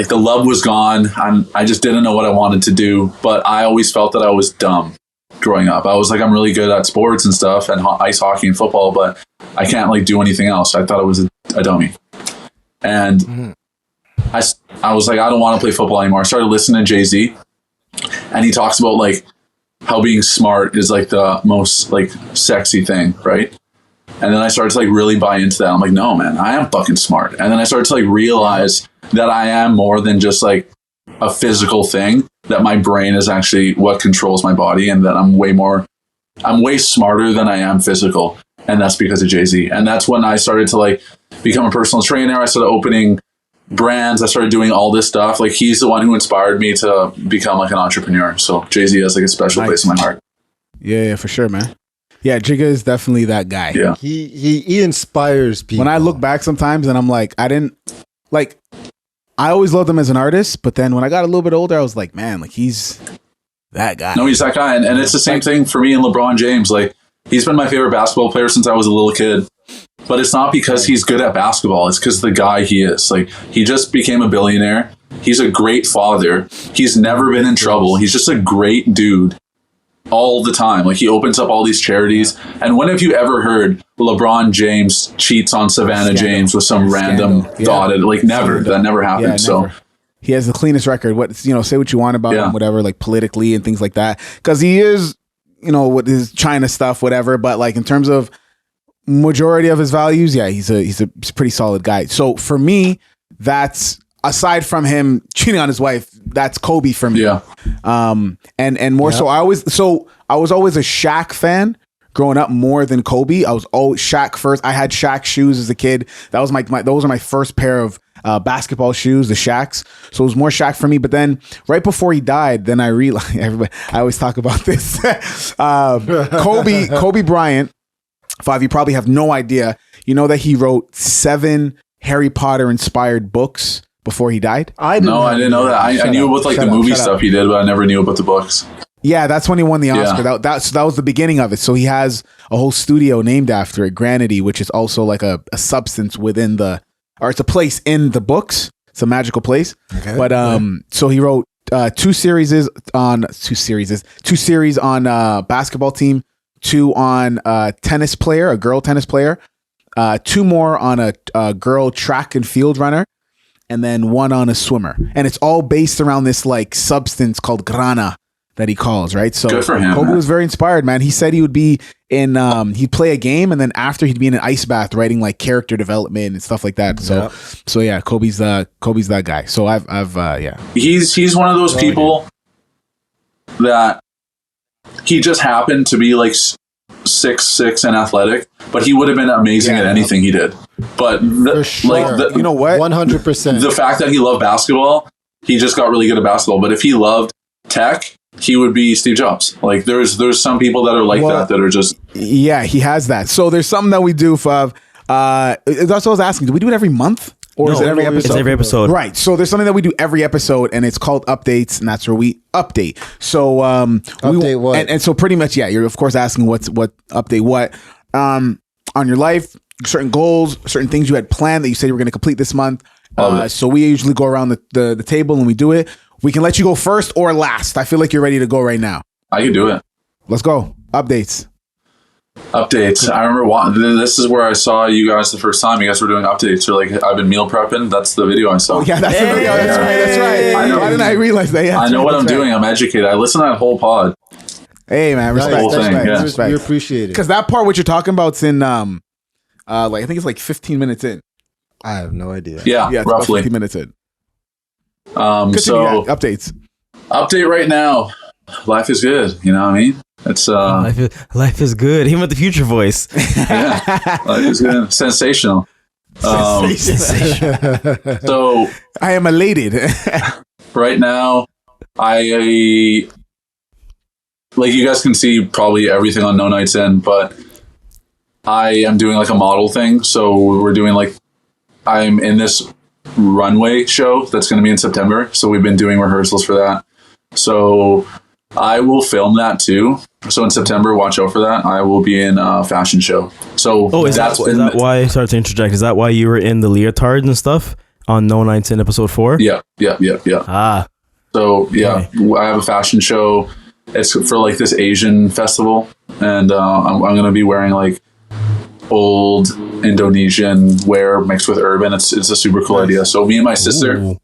the love was gone. I just didn't know what I wanted to do. But I always felt that I was dumb growing up. I was like, I'm really good at sports and stuff and ice hockey and football, but I can't like do anything else. I thought I was a dummy. And I was like, I don't want to play football anymore. I started listening to Jay-Z, and he talks about like how being smart is like the most like sexy thing, right? And then I started to like really buy into that. I'm like, no, man, I am fucking smart. And then I started to like realize that I am more than just like a physical thing, that my brain is actually what controls my body, and that I'm way smarter than I am physical. And that's because of Jay-Z. And that's when I started to like become a personal trainer. I started opening brands. I started doing all this stuff. Like he's the one who inspired me to become like an entrepreneur. So Jay-Z has like a special place in my heart. Yeah, for sure, man. Yeah, Jigga is definitely that guy. Yeah. He inspires people. When I look back sometimes and I'm like, I always loved him as an artist, but then when I got a little bit older, I was like, man, like he's that guy. No, he's that guy. And it's the same thing for me and LeBron James. Like he's been my favorite basketball player since I was a little kid. But it's not because he's good at basketball. It's because the guy he is. Like he just became a billionaire. He's a great father. He's never been in trouble. He's just a great dude all the time. Like he opens up all these charities. And when have you ever heard LeBron James cheats on Savannah James with some random dotted? Like never. That never happened. Yeah, so he has the cleanest record. What say what you want about him, whatever, like politically and things like that. Because he is, with his China stuff, whatever. But like in terms of majority of his values, he's a pretty solid guy. So for me, that's aside from him cheating on his wife, that's Kobe for me. Yeah. And more so I was always a Shaq fan growing up more than Kobe. I was always Shaq first. I had Shaq shoes as a kid. That was those are my first pair of basketball shoes, the Shaqs. So it was more Shaq for me. But then right before he died, then I realized I always talk about this. Kobe Bryant. Five, you probably have no idea. You know that he wrote 7 Harry Potter inspired books before he died? I didn't know that. I knew about like the movie stuff he did, but I never knew about the books. Yeah, that's when he won the Oscar. Yeah. That was the beginning of it. So he has a whole studio named after it, Granity, which is also like a substance within it's a place in the books. It's a magical place. Okay. But so he wrote 2 series on basketball team, 2 on a girl tennis player, 2 more on a girl track and field runner, and then 1 on a swimmer. And it's all based around this like substance called grana that he calls, right? So good for him, Kobe was very inspired, man. He said he would be in, he'd play a game, and then after he'd be in an ice bath writing like character development and stuff like that. So yeah, Kobe's that guy. So I've He's one of those people that he just happened to be like 6'6" and athletic, but he would have been amazing at anything he did. But you know what? 100%. The fact that he loved basketball, he just got really good at basketball. But if he loved tech, he would be Steve Jobs. Like there's some people that are like that are just he has that. So there's something that we do, Fav. That's what I was asking. Do we do it every month? Or is it every episode? It's every episode. Right. So there's something that we do every episode, and it's called updates, and that's where we update. So update what? And so pretty much, you're of course asking what update what on your life, certain goals, certain things you had planned that you said you were going to complete this month. So we usually go around the table and we do it. We can let you go first or last. I feel like you're ready to go right now. I can do it. Let's go. Updates. I remember this is where I saw you guys the first time. You guys were doing updates. You're like, I've been meal prepping. That's the video I saw. Oh, yeah, that's the video. That's right. I know. Why didn't I realize that? Yeah, I know what I'm doing. I'm educated. I listened to that whole pod. Hey, man, respect. Whole thing, yeah. Respect. We appreciate it. Because that part, what you're talking about, is in like I think it's like 15 minutes in. I have no idea. Yeah, it's roughly 15 minutes in. So updates. Update right now. Life is good. You know what I mean? It's life is good. Even with the future voice. Yeah, life is good. Sensational. So I am elated. Right now, I like you guys can see probably everything on No Nights In, but I am doing like a model thing. So we're doing like I'm in this runway show that's going to be in September. So we've been doing rehearsals for that. So I will film that too. So in September, watch out for that. I will be in a fashion show. So is that why? Sorry to interject. Is that why you were in the leotards and stuff on No Nights In episode 4? Yeah. So yeah, okay. I have a fashion show. It's for like this Asian festival, and I'm going to be wearing like old Indonesian wear mixed with urban. It's a super cool idea. So me and my sister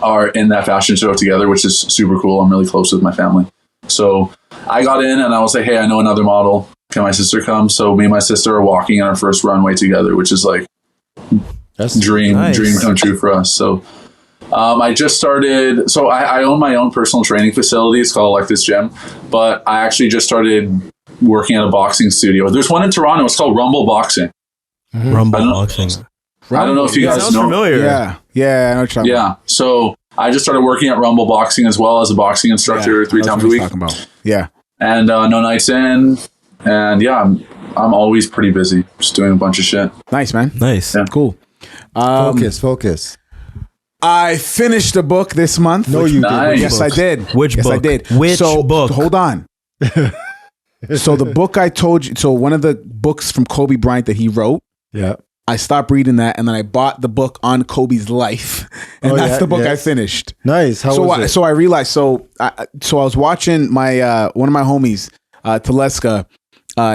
are in that fashion show together, which is super cool. I'm really close with my family. So I got in and I was like, hey, I know another model. Can my sister come? So me and my sister are walking on our first runway together, which is like dream come true for us. So I just started. So I own my own personal training facility. It's called Electus Gym, but I actually just started working at a boxing studio. There's one in Toronto. It's called Rumble Boxing. Mm-hmm. Rumble Boxing. I don't know if you guys know. Sounds familiar. Yeah, I know what you're talking about. So I just started working at Rumble Boxing as well as a boxing instructor 3 times a week. Yeah. And No Nights In. And yeah, I'm always pretty busy, just doing a bunch of shit. Nice, man. Nice. Yeah. Cool. Focus. I finished a book this month. No, you didn't. Yes, I did. Which book? Yes, I did. Which book? Hold on. So the book I told you, so one of the books from Kobe Bryant that he wrote, I stopped reading that, and then I bought the book on Kobe's life, and that's the book I finished. Nice. How was it? So I realized. So I was watching my one of my homies, Teleska,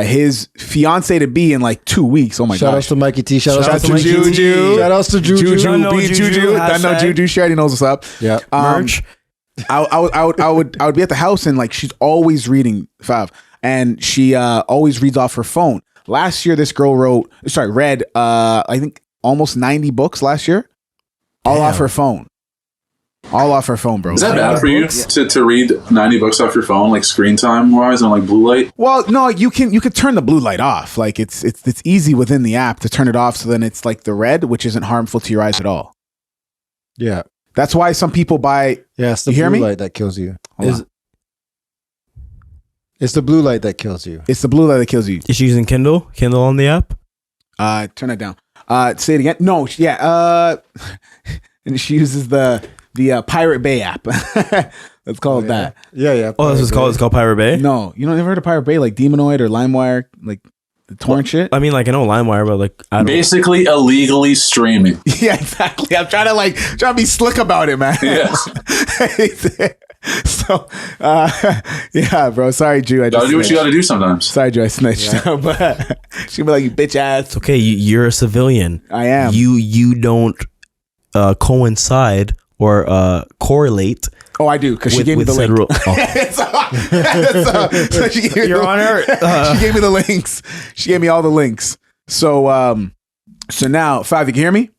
his fiance to be in like 2 weeks. Oh my gosh! Shout outs to Mikey T. Shout outs to Juju. Shout outs to Juju. Juju. I know Juju. She already knows what's up. Yeah. Merch. I would be at the house and like she's always reading Fav, and she always reads off her phone. Last year, this girl read I think almost 90 books last year, all off her phone. All off her phone, bro. Is that bad for you to read 90 books off your phone, like screen time wise, on like blue light? Well, no, you could turn the blue light off. Like it's easy within the app to turn it off, so then it's like the red, which isn't harmful to your eyes at all. Yeah, that's why some people buy. Yeah, it's the blue light that kills you. It's the blue light that kills you. It's the blue light that kills you. Is she using Kindle? Kindle on the app? Turn it down. Say it again. No, and she uses the Pirate Bay app. Let's call it that. Yeah. Oh, this is called. It's called Pirate Bay. No, you never heard of Pirate Bay, like Demonoid or LimeWire, like the torrent shit. I mean, like I know LimeWire, but like I don't. Basically illegally streaming. Yeah, exactly. I'm trying to be slick about it, man. Yeah. So, yeah, bro. Sorry, Drew. I just gotta do what you gotta do sometimes. Sorry, Drew. I snitched. Yeah. But she'd be like, "You bitch ass." It's okay. You're a civilian. I am. You don't coincide or correlate. Oh, I do, because she gave me the link. So she gave me Your Honor, she gave me the links. She gave me all the links. So now, Fav, you can hear me?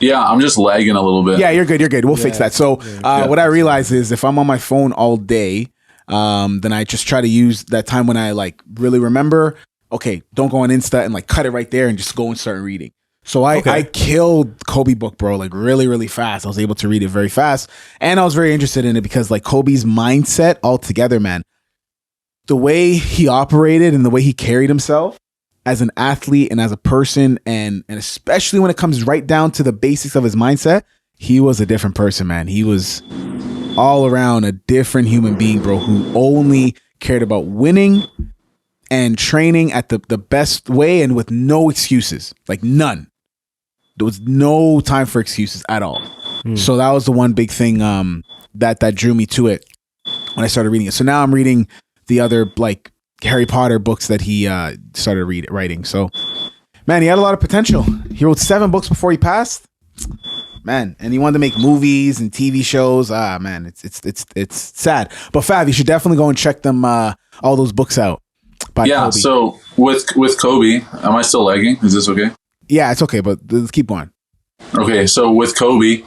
Yeah, I'm just lagging a little bit. Yeah, you're good. We'll fix that. So what I realize is if I'm on my phone all day, Then I just try to use that time when I like really remember, okay, don't go on Insta and like cut it right there and just go and start reading. So I killed Kobe book, bro, like really, really fast. I was able to read it very fast. And I was very interested in it because like Kobe's mindset altogether, man, the way he operated and the way he carried himself as an athlete and as a person, and especially when it comes right down to the basics of his mindset, he was a different person, man. He was all around a different human being, bro, who only cared about winning and training at the best way and with no excuses, like none. There was no time for excuses at all. So that was the one big thing that drew me to it when I started reading it. So now I'm reading the other like Harry Potter books that he started writing. So, man, he had a lot of potential. He wrote 7 books before he passed. Man, and he wanted to make movies and TV shows. Man, it's sad. But Fab, you should definitely go and check them all those books out. By Kobe. So with Kobe, am I still lagging? Is this okay? Yeah, it's okay, but let's keep going. Okay, so with Kobe,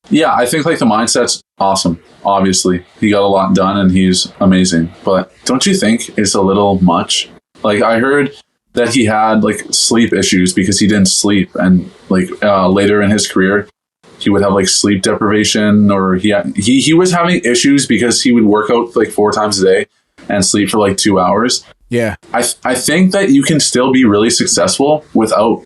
yeah, I think like the mindset's awesome. Obviously, he got a lot done and he's amazing. But don't you think it's a little much? Like I heard that he had like sleep issues because he didn't sleep, and like later in his career, he would have like sleep deprivation, or he was having issues because he would work out like 4 times a day and sleep for like 2 hours. Yeah, I think that you can still be really successful without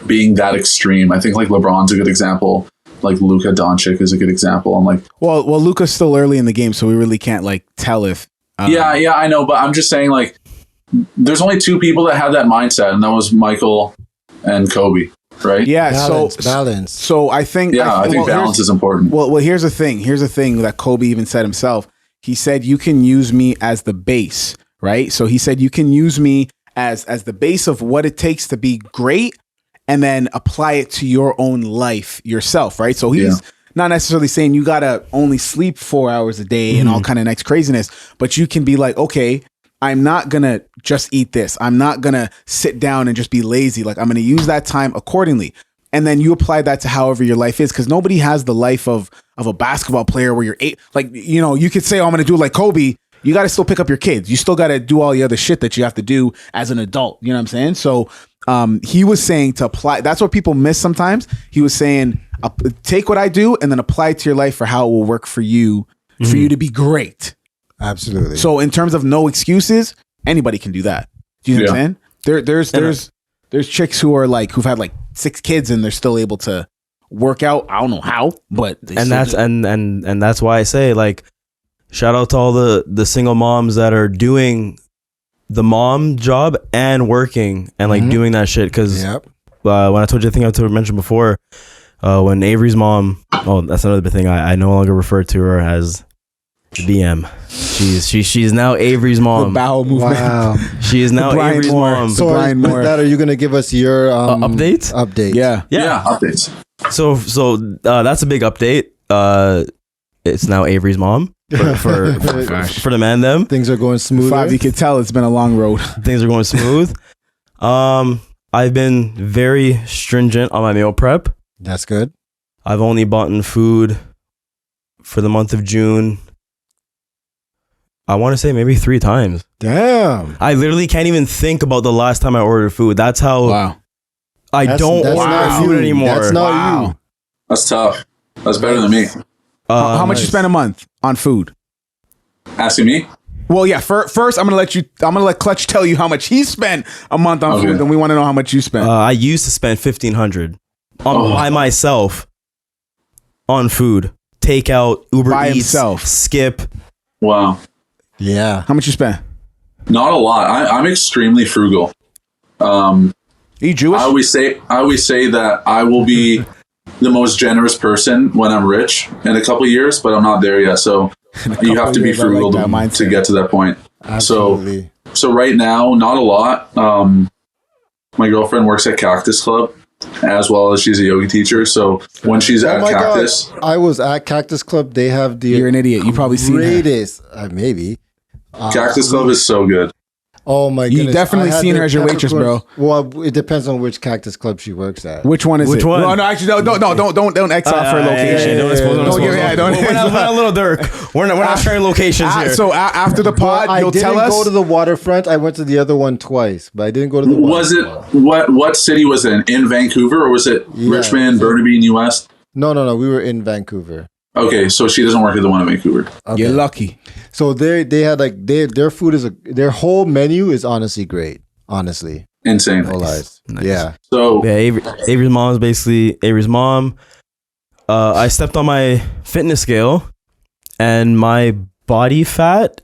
being that extreme. I think like LeBron's a good example. Like Luka Doncic is a good example. I'm like, well, Luka's still early in the game, so we really can't like tell if. Yeah, I know, but I'm just saying like, there's only 2 people that had that mindset, and that was Michael and Kobe, right? Yeah, balance. So I think, I think balance is important. Well, here's the thing. Here's the thing that Kobe even said himself. He said, "You can use me as the base." Right? So he said you can use me as the base of what it takes to be great, and then apply it to your own life yourself, right? So he's not necessarily saying you gotta only sleep 4 hours a day and all kind of next craziness, but you can be like, okay, I'm not gonna just eat this. I'm not gonna sit down and just be lazy. Like I'm gonna use that time accordingly. And then you apply that to however your life is, because nobody has the life of a basketball player where you're you could say, oh, I'm gonna do it like Kobe. You got to still pick up your kids. You still got to do all the other shit that you have to do as an adult. You know what I'm saying? So he was saying to apply. That's what people miss sometimes. He was saying, take what I do and then apply it to your life for how it will work for you, for you to be great. Absolutely. So in terms of no excuses, anybody can do that. Do you know what I'm saying? There's chicks who are like, who've had like 6 kids and they're still able to work out. I don't know how, but that's why I say like, shout out to all the single moms that are doing the mom job and working and like doing that shit. Because when I told you, I think I told mentioned before, when Avery's mom, that's another big thing. I no longer refer to her as BM. She's now Avery's mom. The bowel movement. Wow. She is now Avery's mom. So with that, are you going to give us your updates? Update. Yeah, updates. So that's a big update. It's now Avery's mom. For the man, them things are going smooth. You can tell it's been a long road. Things are going smooth. I've been very stringent on my meal prep. That's good. I've only bought food for the month of June. I want to say maybe 3 times. Damn. I literally can't even think about the last time I ordered food. That's how I don't order food anymore. That's not you. That's tough. That's better than me. How much you spend a month on food? Asking me? Well, yeah. First, I'm gonna let Clutch tell you how much he spent a month on food. Then we want to know how much you spent. I used to spend $1,500 by myself on food, takeout, Uber by Eats, himself. Skip. Wow. Yeah. How much you spent? Not a lot. I'm extremely frugal. Are you Jewish? I always say that I will be the most generous person when I'm rich in a couple of years, but I'm not there yet. So you have to be frugal to get to that point. Absolutely. So right now, not a lot. My girlfriend works at Cactus Club, as well as she's a yoga teacher. So when she's at Cactus, I was at Cactus Club. They have the You're an idiot. You probably seen greatest. Maybe. Cactus Club is so good. Oh my goodness. You definitely seen her as your waitress, bro. Well, it depends on which Cactus Club she works at. Which one is it? Which one? No, actually, don't X out for location. Don't expose. We're not a little Dirk. We're not sharing locations here. So after the pod, you'll tell us. I didn't go to the waterfront. I went to the other one twice, but I didn't go to the waterfront. Was it, what city was it in Vancouver, or was it Richmond, Burnaby, New West? No. We were in Vancouver. Okay, so she doesn't work at the one in Vancouver. Okay. You're lucky. So they had their food their whole menu is honestly great. Honestly, insane. No lies. Nice. Yeah. So Avery's mom is basically Avery's mom. I stepped on my fitness scale, and my body fat.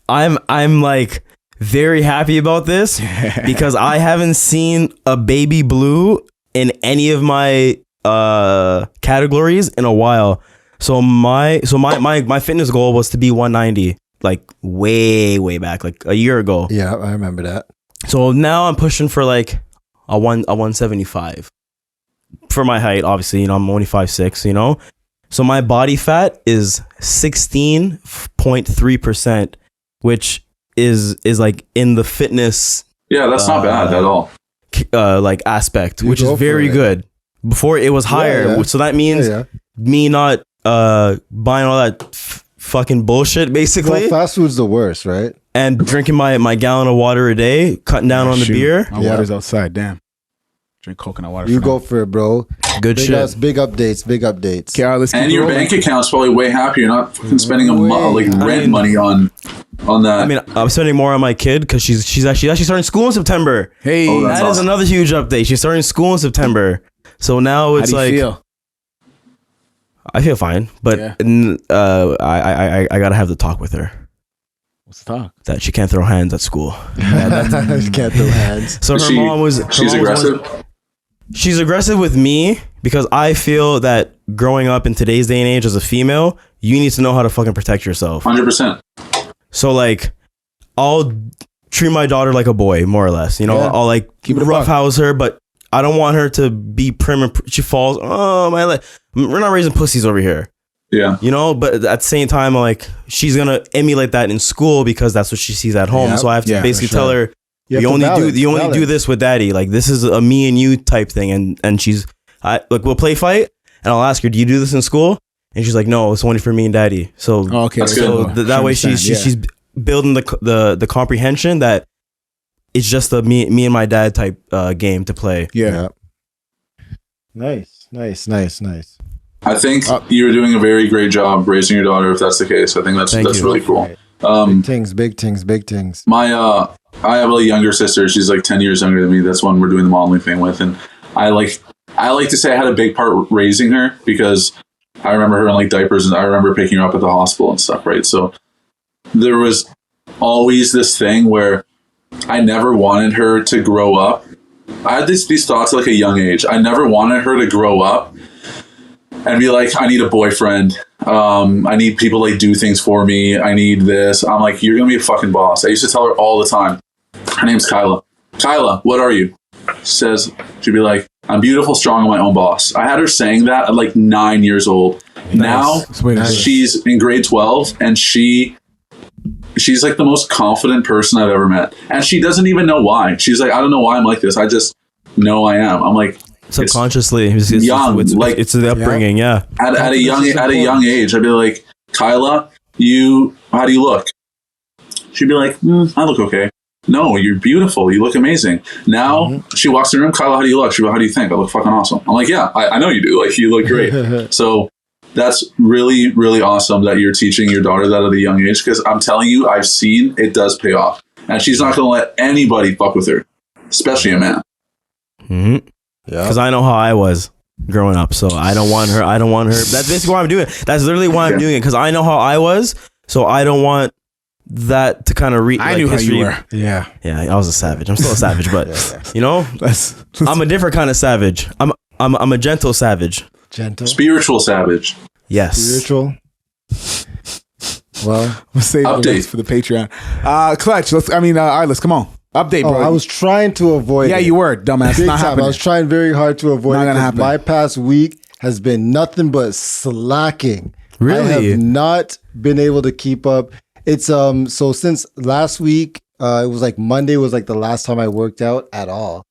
I'm like very happy about this because I haven't seen a baby blue in any of my categories in a while. So my fitness goal was to be 190, like way back, like a year ago. Yeah, I remember that. So now I'm pushing for like a 175 for my height. Obviously, I'm only 5'6", So my body fat is 16.3%, which is like in the fitness. Yeah, that's not bad at all. Like aspect, which is very good. Before it was higher, so that means me not buying all that fucking bullshit, basically. Well, fast food's the worst, right? And drinking my gallon of water a day, cutting down on the beer. My water's outside. Damn. Drink coconut water. You go for it, bro. Good shit. Big updates. Okay, all right, let's keep and your rolling. bank account's probably way happy. You're not fucking spending rent money on that. I mean, I'm spending more on my kid because she's actually starting school in September. Hey, that is another huge update. She's starting school in September. So now it's How do you feel? I feel fine, but I gotta have the talk with her. What's the talk? That she can't throw hands at school. She can't throw hands. So her mom was. She's aggressive. She's aggressive with me because I feel that growing up in today's day and age as a female, you need to know how to fucking protect yourself. 100%. So like, I'll treat my daughter like a boy, more or less. I'll like roughhouse her, but I don't want her to be prim and she falls. Oh my! We're not raising pussies over here. Yeah. But at the same time, like she's gonna emulate that in school because that's what she sees at home. So I have to basically tell her, you only do this with daddy. Like this is a me and you type thing. And she's we'll play fight and I'll ask her, do you do this in school? And she's like, no, it's only for me and daddy. So that way she's building the comprehension that it's just a me and my dad type game to play. Yeah. Nice. I think you're doing a very great job raising your daughter. If that's the case, I think that's really cool. Big things. I have a younger sister. She's like 10 years younger than me. That's one we're doing the modeling thing with, and I like to say I had a big part raising her because I remember her in like diapers, and I remember picking her up at the hospital and stuff. Right, so there was always this thing where I never wanted her to grow up. I had these thoughts at like a young age. I never wanted her to grow up and be like, I need a boyfriend. I need people to like do things for me. I need this. I'm like, you're going to be a fucking boss. I used to tell her all the time. Her name's Kyla. Kyla, what are you? She'd be like, I'm beautiful, strong, and my own boss. I had her saying that at like 9 years old. Nice. Now she's in grade 12 and she's like the most confident person I've ever met. And she doesn't even know why. She's like, I don't know why I'm like this. I just know I am. I'm like, subconsciously, it's young, it's the upbringing. Yeah. At a young age, I'd be like, Kyla, how do you look? She'd be like, I look okay. No, you're beautiful. You look amazing. Now she walks in the room. Kyla, how do you look? She goes, how do you think? I look fucking awesome. I'm like, yeah, I know you do. Like, you look great. So that's really, really awesome that you're teaching your daughter that at a young age. Because I'm telling you, I've seen it does pay off. And she's not going to let anybody fuck with her, especially a man. Mm-hmm. Yeah. Because I know how I was growing up. So I don't want her. That's basically why I'm doing it. That's literally why I'm doing it. Because I know how I was. So I don't want that to kind of I knew history. How you were. Yeah, I was a savage. I'm still a savage, but I'm a different kind of savage. I'm a gentle savage. Spiritual savage. Yes. Spiritual. Well, we'll save updates for the Patreon. Clutch. Let's come on. Update, bro. I was trying to avoid. Yeah, you were, dumbass. Big not time. I was trying very hard to avoid. Not gonna happen. My past week has been nothing but slacking. Really, I have not been able to keep up. It's so since last week, it was like Monday was like the last time I worked out at all.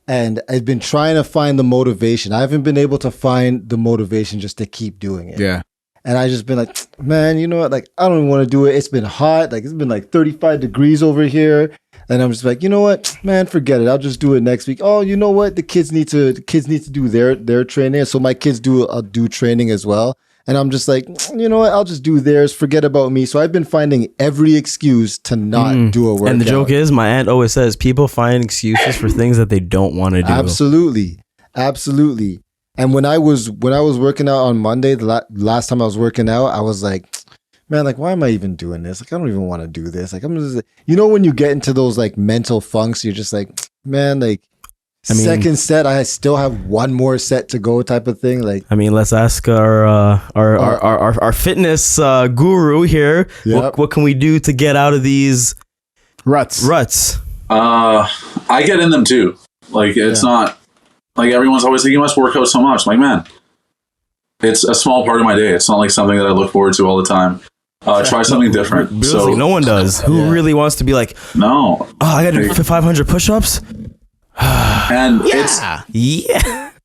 And I've been trying to find the motivation. I haven't been able to find the motivation just to keep doing it. Yeah. And I just been like, man, you know what? Like, I don't even want to do it. It's been hot. Like, it's been like 35 degrees over here. And I'm just like, you know what, man, forget it. I'll just do it next week. Oh, you know what? The kids need to do their training. So my kids do training as well. And I'm just like, you know what? I'll just do theirs. Forget about me. So I've been finding every excuse to not do a workout. And the joke is, my aunt always says, people find excuses for things that they don't want to do. Absolutely. And when I was working out on Monday, the last time I was working out, I was like, man, like, why am I even doing this? Like, I don't even want to do this. Like, I'm just, you know, when you get into those like mental funks, you're just like, man, like, second set, I still have one more set to go, type of thing. Like, I mean, let's ask our fitness guru here. Yep. What can we do to get out of these ruts? I get in them too. Like, it's not like everyone's always like, you must work out so much. I'm like, man, it's a small part of my day. It's not like something that I look forward to all the time. Try something different. So like no one does. Who really wants to be like, no? Oh, I got to do 500 push-ups. And it's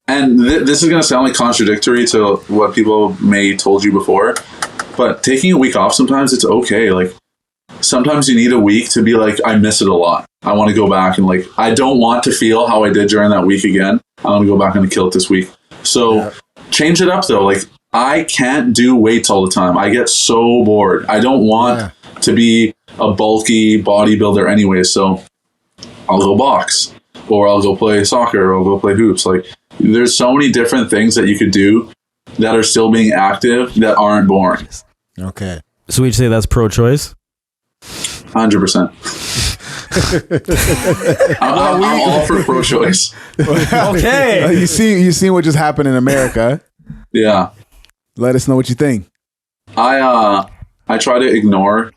and this is going to sound like contradictory to what people may told you before, but taking a week off sometimes it's okay. Like, sometimes you need a week to be like, I miss it a lot. I want to go back and like, I don't want to feel how I did during that week again. I want to go back and kill it this week. So change it up though. Like, I can't do weights all the time. I get so bored. I don't want to be a bulky bodybuilder anyway. So I'll go box, or I'll go play soccer, or I'll go play hoops. Like, there's so many different things that you could do that are still being active that aren't boring. Okay. So we'd say that's pro-choice? 100%. I'm all for pro-choice. Okay. You seen what just happened in America. Yeah. Let us know what you think. I try to ignore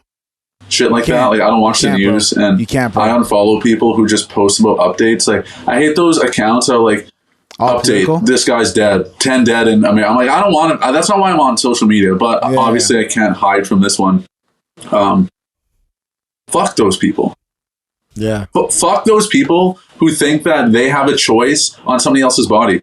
shit like that. Like, I don't watch the news, and you can't, I unfollow people who just post about updates. Like, I hate those accounts that are like, update, political? This guy's dead, 10 dead. And I mean, I'm like, I don't want to, that's not why I'm on social media, but obviously I can't hide from this one. Fuck those people. Yeah. But fuck those people who think that they have a choice on somebody else's body.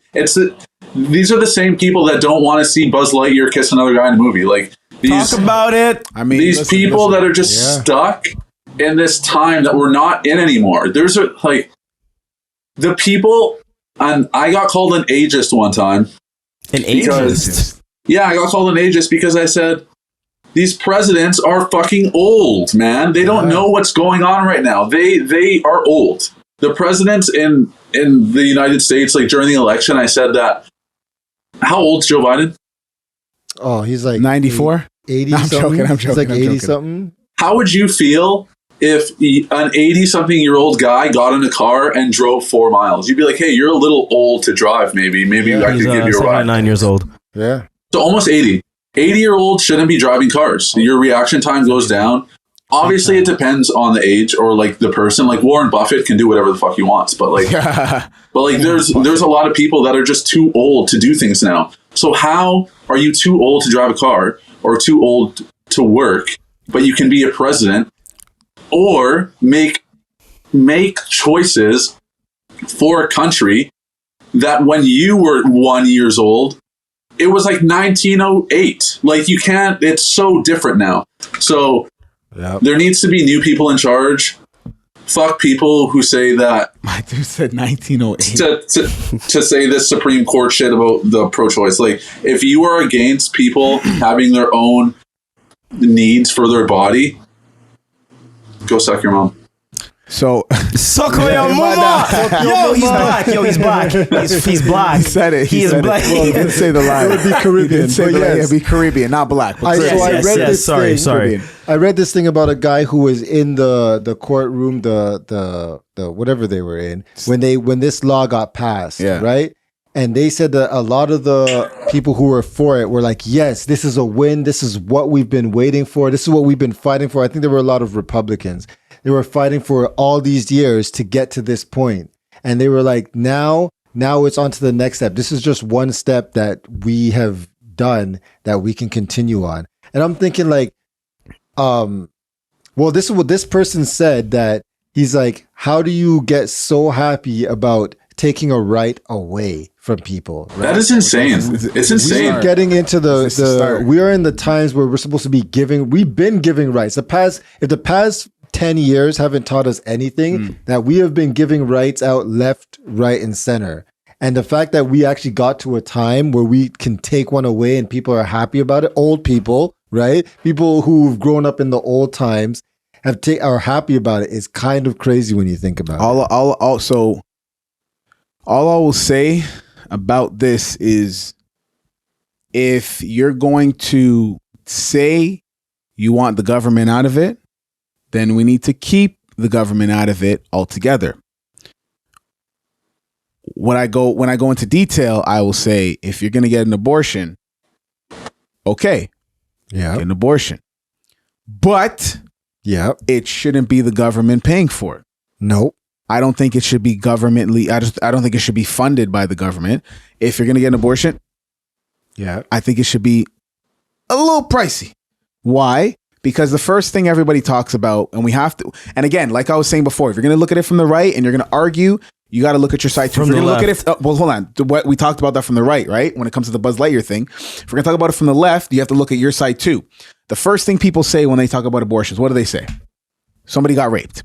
These are the same people that don't want to see Buzz Lightyear kiss another guy in a movie. Like, talk about it. I mean, these people that are just stuck in this time that we're not in anymore. There's like the people, and I got called an ageist one time. An ageist? Yeah, I got called an ageist because I said, these presidents are fucking old, man. They don't know what's going on right now. They are old. The presidents in the United States, like during the election, I said that. How old's Joe Biden? Oh, he's like 94? 80 I'm something. joking. He's like 80 something. How would you feel if an 80-something-year-old guy got in a car and drove 4 miles? You'd be like, hey, you're a little old to drive, maybe. Maybe I could give you a ride. 9 years old. Yeah. So almost 80. 80-year-olds shouldn't be driving cars. Your reaction time goes down. Obviously, it depends on the age or like the person. Like Warren Buffett can do whatever the fuck he wants, but like, there's a lot of people that are just too old to do things now. So how are you too old to drive a car or too old to work, but you can be a president or make choices for a country that when you were 1 year old, it was like 1908. Like, you can't. It's so different now. So. Yep. There needs to be new people in charge. Fuck people who say that. My dude said 1908. To say this Supreme Court shit about the pro-choice. Like, if you are against people having their own needs for their body, go suck your mom. So suck on your mama. Yo, he's black. He's black. He's black. He said it. He is black. Well, he didn't say the line. It would be Caribbean. Yeah, be Caribbean, not black. I read this thing. Sorry. I read this thing about a guy who was in the courtroom, the whatever they were in when this law got passed, right? And they said that a lot of the people who were for it were like, yes, this is a win. This is what we've been waiting for. This is what we've been fighting for. I think there were a lot of Republicans. They were fighting for all these years to get to this point. And they were like, now it's on to the next step. This is just one step that we have done that we can continue on. And I'm thinking like, Well, this is what this person said, that he's like, how do you get so happy about taking a right away from people? Right? That is insane. It's insane. We're getting into we are in the times where we're supposed to be we've been giving rights. If the past 10 years haven't taught us anything, that we have been giving rights out left, right, and center. And the fact that we actually got to a time where we can take one away and people are happy about it, old people, right? People who've grown up in the old times are happy about it is kind of crazy when you think about it. All I will say about this is, if you're going to say you want the government out of it, then we need to keep the government out of it altogether. When I go into detail, I will say, if you're going to get an abortion, okay, get an abortion, but it shouldn't be the government paying for it. Nope. I don't think it should be I don't think it should be funded by the government. If you're going to get an abortion, I think it should be a little pricey. Why? Because the first thing everybody talks about, and we have to, and again, like I was saying before, if you're going to look at it from the right and you're going to argue, you got to look at your side too. If you're going to look at it, well, hold on. What we talked about that from the right? When it comes to the Buzz Lightyear thing, if we're going to talk about it from the left, you have to look at your side too. The first thing people say when they talk about abortions, what do they say? Somebody got raped.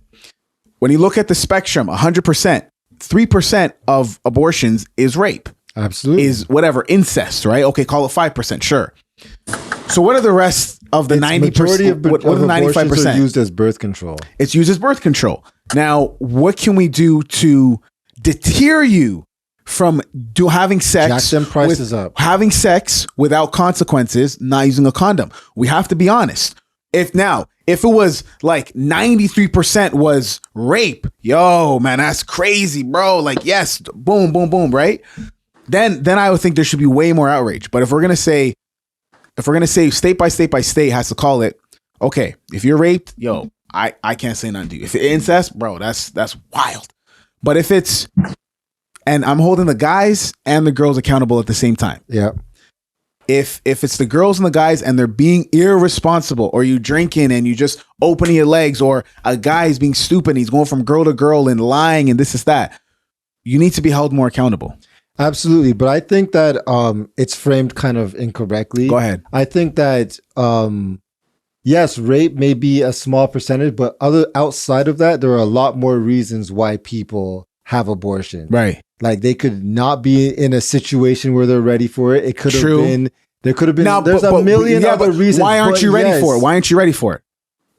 When you look at the spectrum, 100%, 3% of abortions is rape. Absolutely. Is whatever, incest, right? Okay, call it 5%, sure. So what are the rest of the 90%? What are the 95%? Are used as birth control. It's used as birth control. Now, what can we do to deter you from having sex? Jack them prices up. Having sex without consequences, not using a condom. We have to be honest. If it was like 93% was rape, yo, man, that's crazy, bro. Like, yes, boom, boom, boom, right? Then I would think there should be way more outrage. But if we're gonna say state by state has to call it, okay, if you're raped, yo, I can't say nothing to you. If it's incest, bro, that's wild. But if it's, and I'm holding the guys and the girls accountable at the same time. Yeah. If it's the girls and the guys and they're being irresponsible, or you drinking and you just opening your legs, or a guy is being stupid and he's going from girl to girl and lying and this is that, you need to be held more accountable. Absolutely. But I think that it's framed kind of incorrectly. Go ahead. I think that yes, rape may be a small percentage, but outside of that, there are a lot more reasons why people have abortion. Right. Like, they could not be in a situation where they're ready for it. It could have been. There could have been. Now, there's a million other reasons. Why aren't you ready for it? Why aren't you ready for it?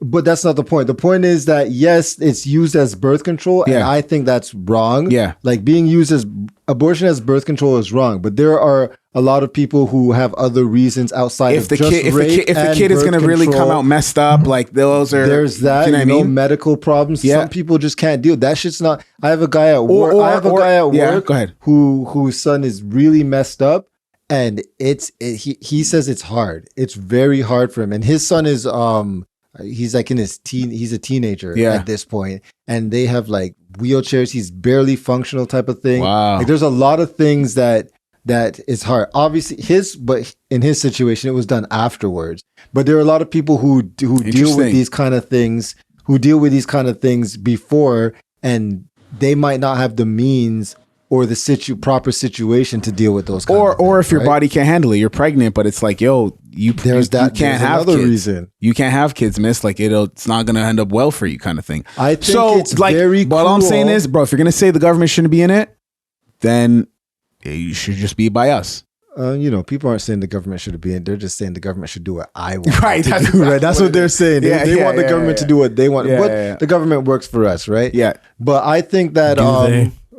But that's not the point. The point is that, yes, it's used as birth control, and I think that's wrong. Yeah. Like, being used as abortion as birth control is wrong. But there are a lot of people who have other reasons outside of just rape. If the kid is going to really come out messed up, like, those are, there's that. You know what I mean? Medical problems. Yeah. Some people just can't deal. That shit's not. I have a guy at work. Go ahead. Whose son is really messed up, and he says it's hard. It's very hard for him, and his son is he's like in his he's a teenager at this point, and they have like wheelchairs. He's barely functional type of thing. Wow. Like, there's a lot of things that is hard. Obviously but in his situation, it was done afterwards. But there are a lot of people who deal with these kind of things, before, and they might not have the means or the proper situation to deal with those kind of things, or if your body can't handle it, you're pregnant, but it's like, yo, you can't have kids. Reason. You can't have kids, miss. Like, it's not gonna end up well for you, kind of thing. I think it's like, very but all I'm saying is, bro, if you're gonna say the government shouldn't be in it, then you should just be by us. People aren't saying the government should be in. They're just saying the government should do what I want. Right. That's what they're saying. They want the government to do what they want. The government works for us, right? Yeah. But I think that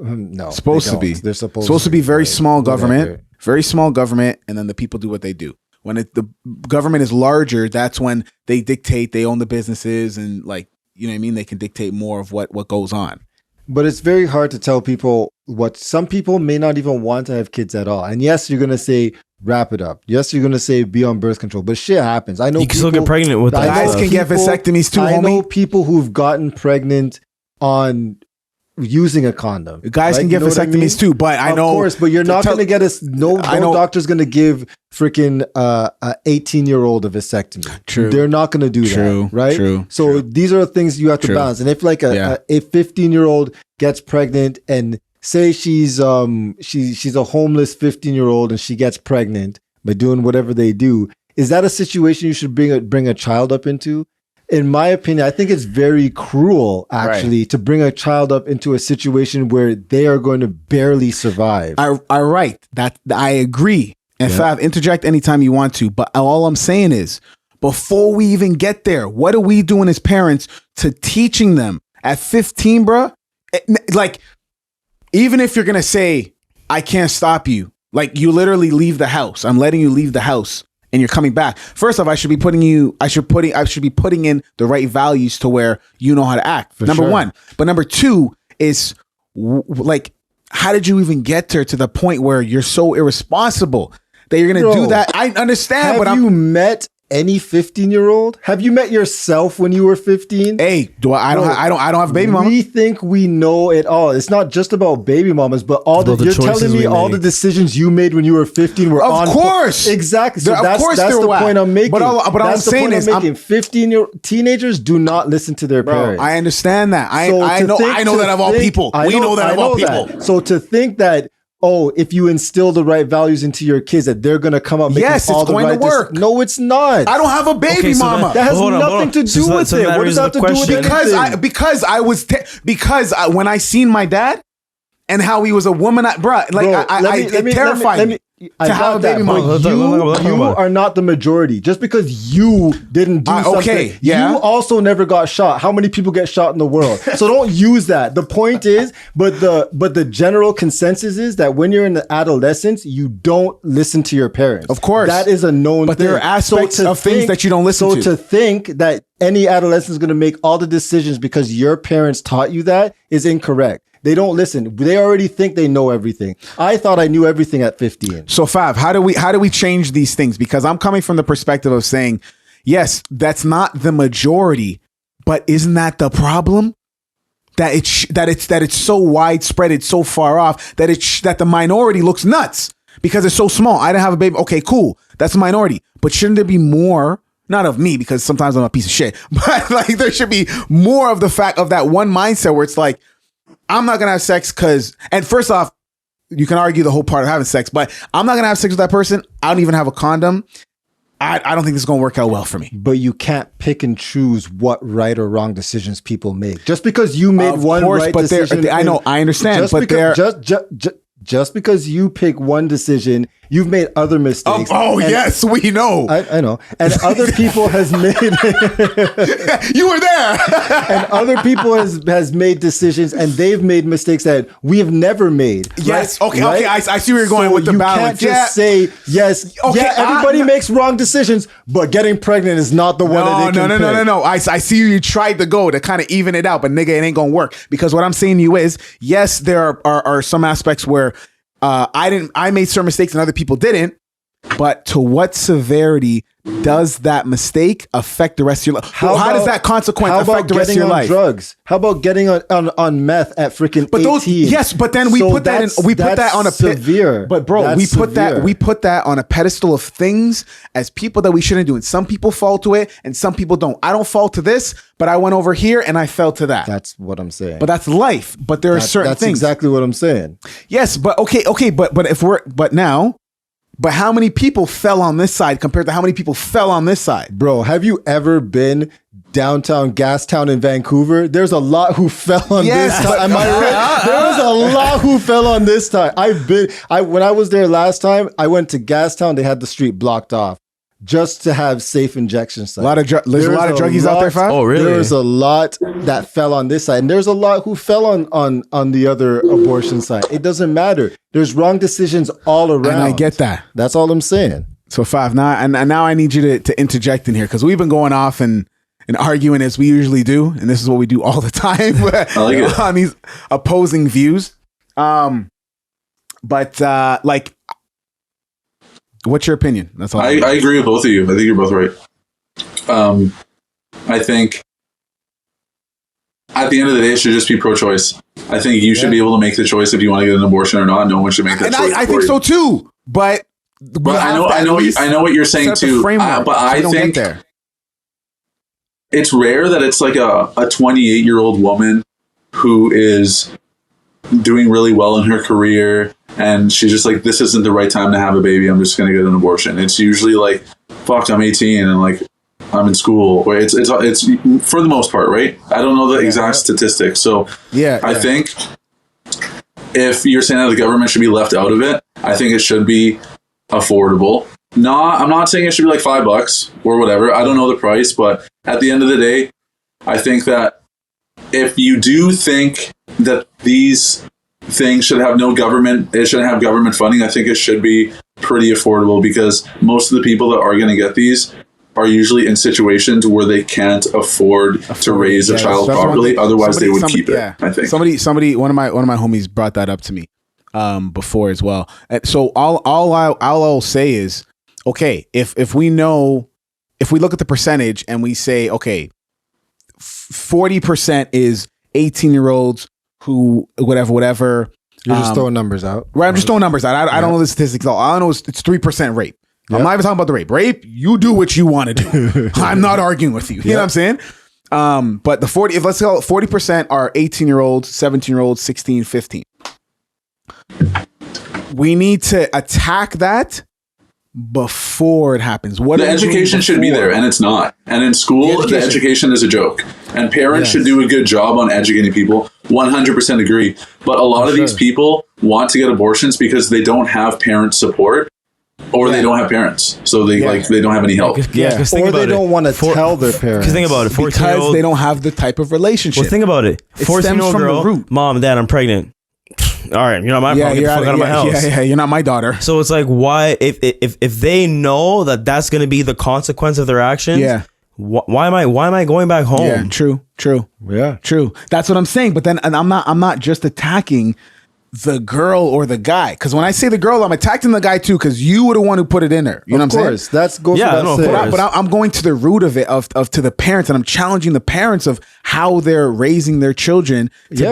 no, supposed to be. They're supposed to be very small government, very small government, and then the people do what they do. When the government is larger, that's when they dictate. They own the businesses, and, like, you know what I mean. They can dictate more of what goes on. But it's very hard to tell people what. Some people may not even want to have kids at all. And yes, you're gonna say wrap it up. Yes, you're gonna say be on birth control. But shit happens. I know you can still get pregnant with that. Guys can get vasectomies too. I know people who've gotten pregnant on using a condom. Guys can get vasectomies too, but I know, of course, but you're not going to get no doctor's going to give freaking a 18-year-old a vasectomy. True, they're not going to do that, right? True. So these are things you have to balance. And if like a 15-year-old gets pregnant and say she's a homeless 15-year-old and she gets pregnant by doing whatever they do, is that a situation you should bring a child up into? In my opinion, I think it's very cruel, actually, to bring a child up into a situation where they are going to barely survive. That I agree. And Fav, interject anytime you want to. But all I'm saying is, before we even get there, what are we doing as parents to teaching them at 15, bro? Like, even if you're gonna say, "I can't stop you," like you literally leave the house. I'm letting you leave the house. And you're coming back. First off, I should be putting in the right values to where you know how to act. Number one. But number two is like, how did you even get there to the point where you're so irresponsible that you're going to do that? I understand. Have you met any 15-year-old? Have you met yourself when you were 15? Hey, I don't have a baby mama. We think we know it all. It's not just about baby mamas, but you're telling me all the decisions you made when you were 15 were on. Of course. Exactly. So that's the point I'm making. But all I'm saying is 15-year-old teenagers do not listen to their parents. I understand that. I know that of all people. We know that of all people. So to think that, if you instill the right values into your kids, that they're going to come up making all the right decisions. Yes, it's going to work. No, it's not. I don't have a baby mama. That has nothing to do with it. What does that have to do with it? Because when I seen my dad and how he was a woman, it terrified me. To have a baby mama. You are not the majority. Just because you didn't do something, you also never got shot. How many people get shot in the world? So don't use that. The point is, but the general consensus is that when you're in the adolescence, you don't listen to your parents. Of course. That is a known thing. But there are aspects of things that you don't listen to. So to think that any adolescent is going to make all the decisions because your parents taught you that is incorrect. They don't listen. They already think they know everything. I thought I knew everything at 15. So Fav, how do we change these things? Because I'm coming from the perspective of saying, yes, that's not the majority, but isn't that the problem? That it's so widespread, it's so far off that the minority looks nuts because it's so small. I didn't have a baby. Okay, cool. That's a minority. But shouldn't there be more? Not of me, because sometimes I'm a piece of shit. But like there should be more of the fact of that one mindset where it's like, I'm not going to have sex because, and first off, you can argue the whole part of having sex, but I'm not going to have sex with that person. I don't even have a condom. I don't think this is going to work out well for me. But you can't pick and choose what right or wrong decisions people make. Just because you made decision. I understand. Just because you pick one decision, you've made other mistakes. Yes, we know. I know. And other people has made... You were there. And other people has made decisions and they've made mistakes that we have never made. Yes. Right? Okay. I see where you're going with the balance. You can't just say, yes, everybody makes wrong decisions, but getting pregnant is not the one that they can pick. No. I see you tried to go to kind of even it out, but nigga, it ain't going to work. Because what I'm saying to you is, yes, there are some aspects where I made certain mistakes and other people didn't, but to what severity does that mistake affect the rest of your life? How does that consequence affect the rest of your life? Drugs? How about getting on meth at freaking 18? Yes, but then we put that on a severe. But bro, we put that on a pedestal of things as people that we shouldn't do. And some people fall to it and some people don't. I don't fall to this, but I went over here and I fell to that. That's what I'm saying. But that's life. But there are certain things. That's exactly what I'm saying. Yes, but okay, but how many people fell on this side compared to how many people fell on this side? Bro, have you ever been downtown Gastown in Vancouver? There's a lot who fell on this side. Am I right? There's a lot who fell on this side. When I was there last time, I went to Gastown. They had the street blocked off just to have safe injection sites. There's a lot of druggies out there, Fab? Oh, really? There's a lot that fell on this side. And there's a lot who fell on the other abortion side. It doesn't matter. There's wrong decisions all around. And I get that. That's all I'm saying. So Fav, now I need you to interject in here because we've been going off and arguing as we usually do. And this is what we do all the time I like it. On these opposing views. What's your opinion? That's all. I agree with both of you. I think you're both right. I think at the end of the day, it should just be pro-choice. I think you should be able to make the choice if you want to get an abortion or not. No one should make that choice. I think so too. But I know what you're saying too. But I think it's rare that it's like a 28-year-old woman who is doing really well in her career, and she's just like, this isn't the right time to have a baby. I'm just going to get an abortion. It's usually like, fuck, I'm 18 and like I'm in school. It's for the most part, right? I don't know the exact statistics. So I think if you're saying that the government should be left out of it, I think it should be affordable. I'm not saying it should be like $5 or whatever. I don't know the price, but at the end of the day, I think that if you do think that these things should have it shouldn't have government funding, I think it should be pretty affordable, because most of the people that are going to get these are usually in situations where they can't afford to raise a child properly. Otherwise, they would keep it. I think one of my homies brought that up to me before as well. And so all I'll say is, okay, if we look at the percentage and we say, okay, 40% is 18-year-olds who whatever. You're just throwing numbers out. Right, I'm just throwing numbers out. I don't know the statistics. All I know is it's 3% rape. Yep. I'm not even talking about the rape. Rape, you do what you want to do. I'm not arguing with you. You know what I'm saying? But if let's call it 40% are 18-year-olds, 17-year-olds, 16, 15. We need to attack that before it happens. The education should be there, and it's not. And in school, the education is a joke. And parents should do a good job on educating people. 100% agree. But a lot of these people want to get abortions because they don't have parent support, or they don't have parents, so they don't have any help. Or they don't want to tell their parents. Because think about it, because they don't have the type of relationship. Well, think about it. 14-year-old girl, mom, dad, I'm pregnant. All right, you're not my problem. Get the fuck out of my house. Yeah, you're not my daughter. So it's like, why? If they know that that's going to be the consequence of their actions, why am I going back home? Yeah, true. Yeah, true. That's what I'm saying. But then, and I'm not just attacking the girl or the guy, because when I say the girl, I'm attacking the guy too, because you were the one who put it in her. You know what I'm saying? That's goes but I'm going to the root of it, of to the parents, and I'm challenging the parents of how they're raising their children to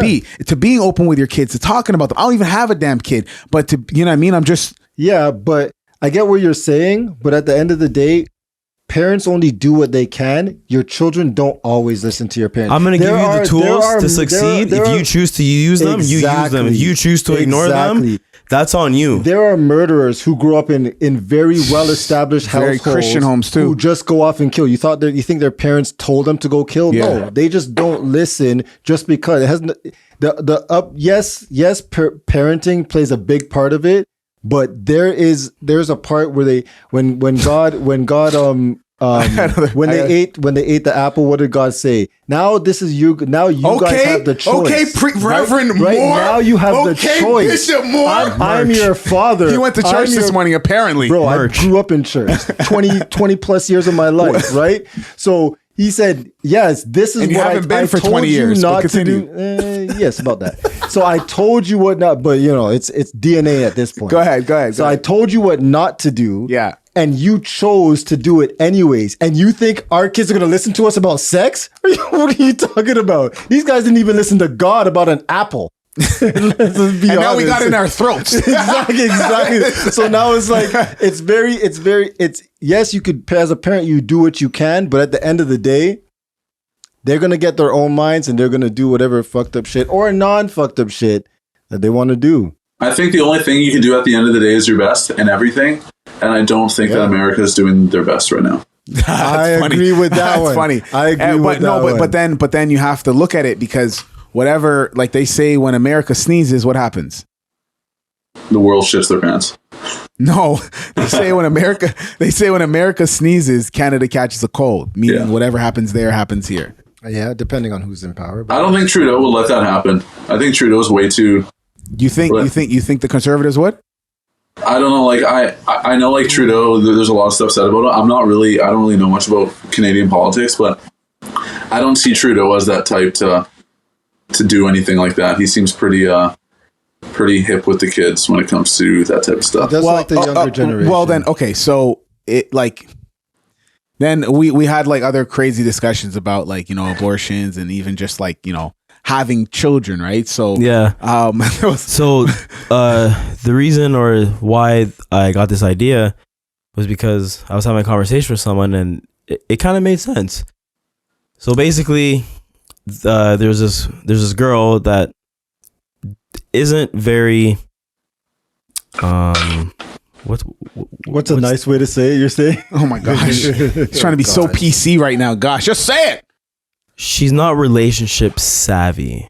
being open with your kids, to talking about them. I don't even have a damn kid, but to, you know what I mean? I'm just but I get what you're saying, but at the end of the day, parents only do what they can. Your children don't always listen to your parents. I'm going to give you the tools to succeed. If you choose to use them, you use them. If you choose to ignore them, that's on you. There are murderers who grew up in very well-established households, very Christian homes too, who just go off and kill. You think their parents told them to go kill? Yeah. No, they just don't listen just because it hasn't. Parenting plays a big part of it. But there's a part where when God when they ate the apple, what did God say? Now this is you. Now you guys have the choice. Okay, Reverend Moore. Right now you have the choice. Bishop Moore. I'm your father. He went to church this morning, apparently. Bro, I grew up in church 20 plus years of my life, right? So he said, yes, this is what I for told 20 years, you not to do. Yes, about that. So I told you what not, but it's DNA at this point. Go ahead. So I told you what not to do. Yeah. And you chose to do it anyways. And you think our kids are going to listen to us about sex? What are you talking about? These guys didn't even listen to God about an apple. And now we got it in our throats. exactly. So now it's like, yes, you could, as a parent, you do what you can, but at the end of the day, they're going to get their own minds and they're going to do whatever fucked up shit or non-fucked up shit that they want to do. I think the only thing you can do at the end of the day is your best in everything. And I don't think that America is doing their best right now. I agree with that one. That's funny. I agree with that one. But then you have to look at it, because whatever, like they say, when America sneezes, what happens? The world shits their pants. No, they say when America sneezes, Canada catches a cold, meaning whatever happens there happens here. Yeah, depending on who's in power. I don't think Trudeau will let that happen. I think Trudeau's way too. You think the Conservatives would? I don't know. Like I know, like Trudeau, there's a lot of stuff said about it. I don't really know much about Canadian politics, but I don't see Trudeau as that type to do anything like that. He seems pretty hip with the kids when it comes to that type of stuff. That's like the younger generation. Well, then, okay, so it like Then we had like other crazy discussions about like, you know, abortions and even just like, you know, having children, right? So yeah. So the reason or why I got this idea was because I was having a conversation with someone and it kind of made sense. So basically, there's this girl that isn't very what's a nice way to say it? You're saying? Oh my gosh, he's trying to be so PC right now. Gosh, just say it. She's not relationship savvy.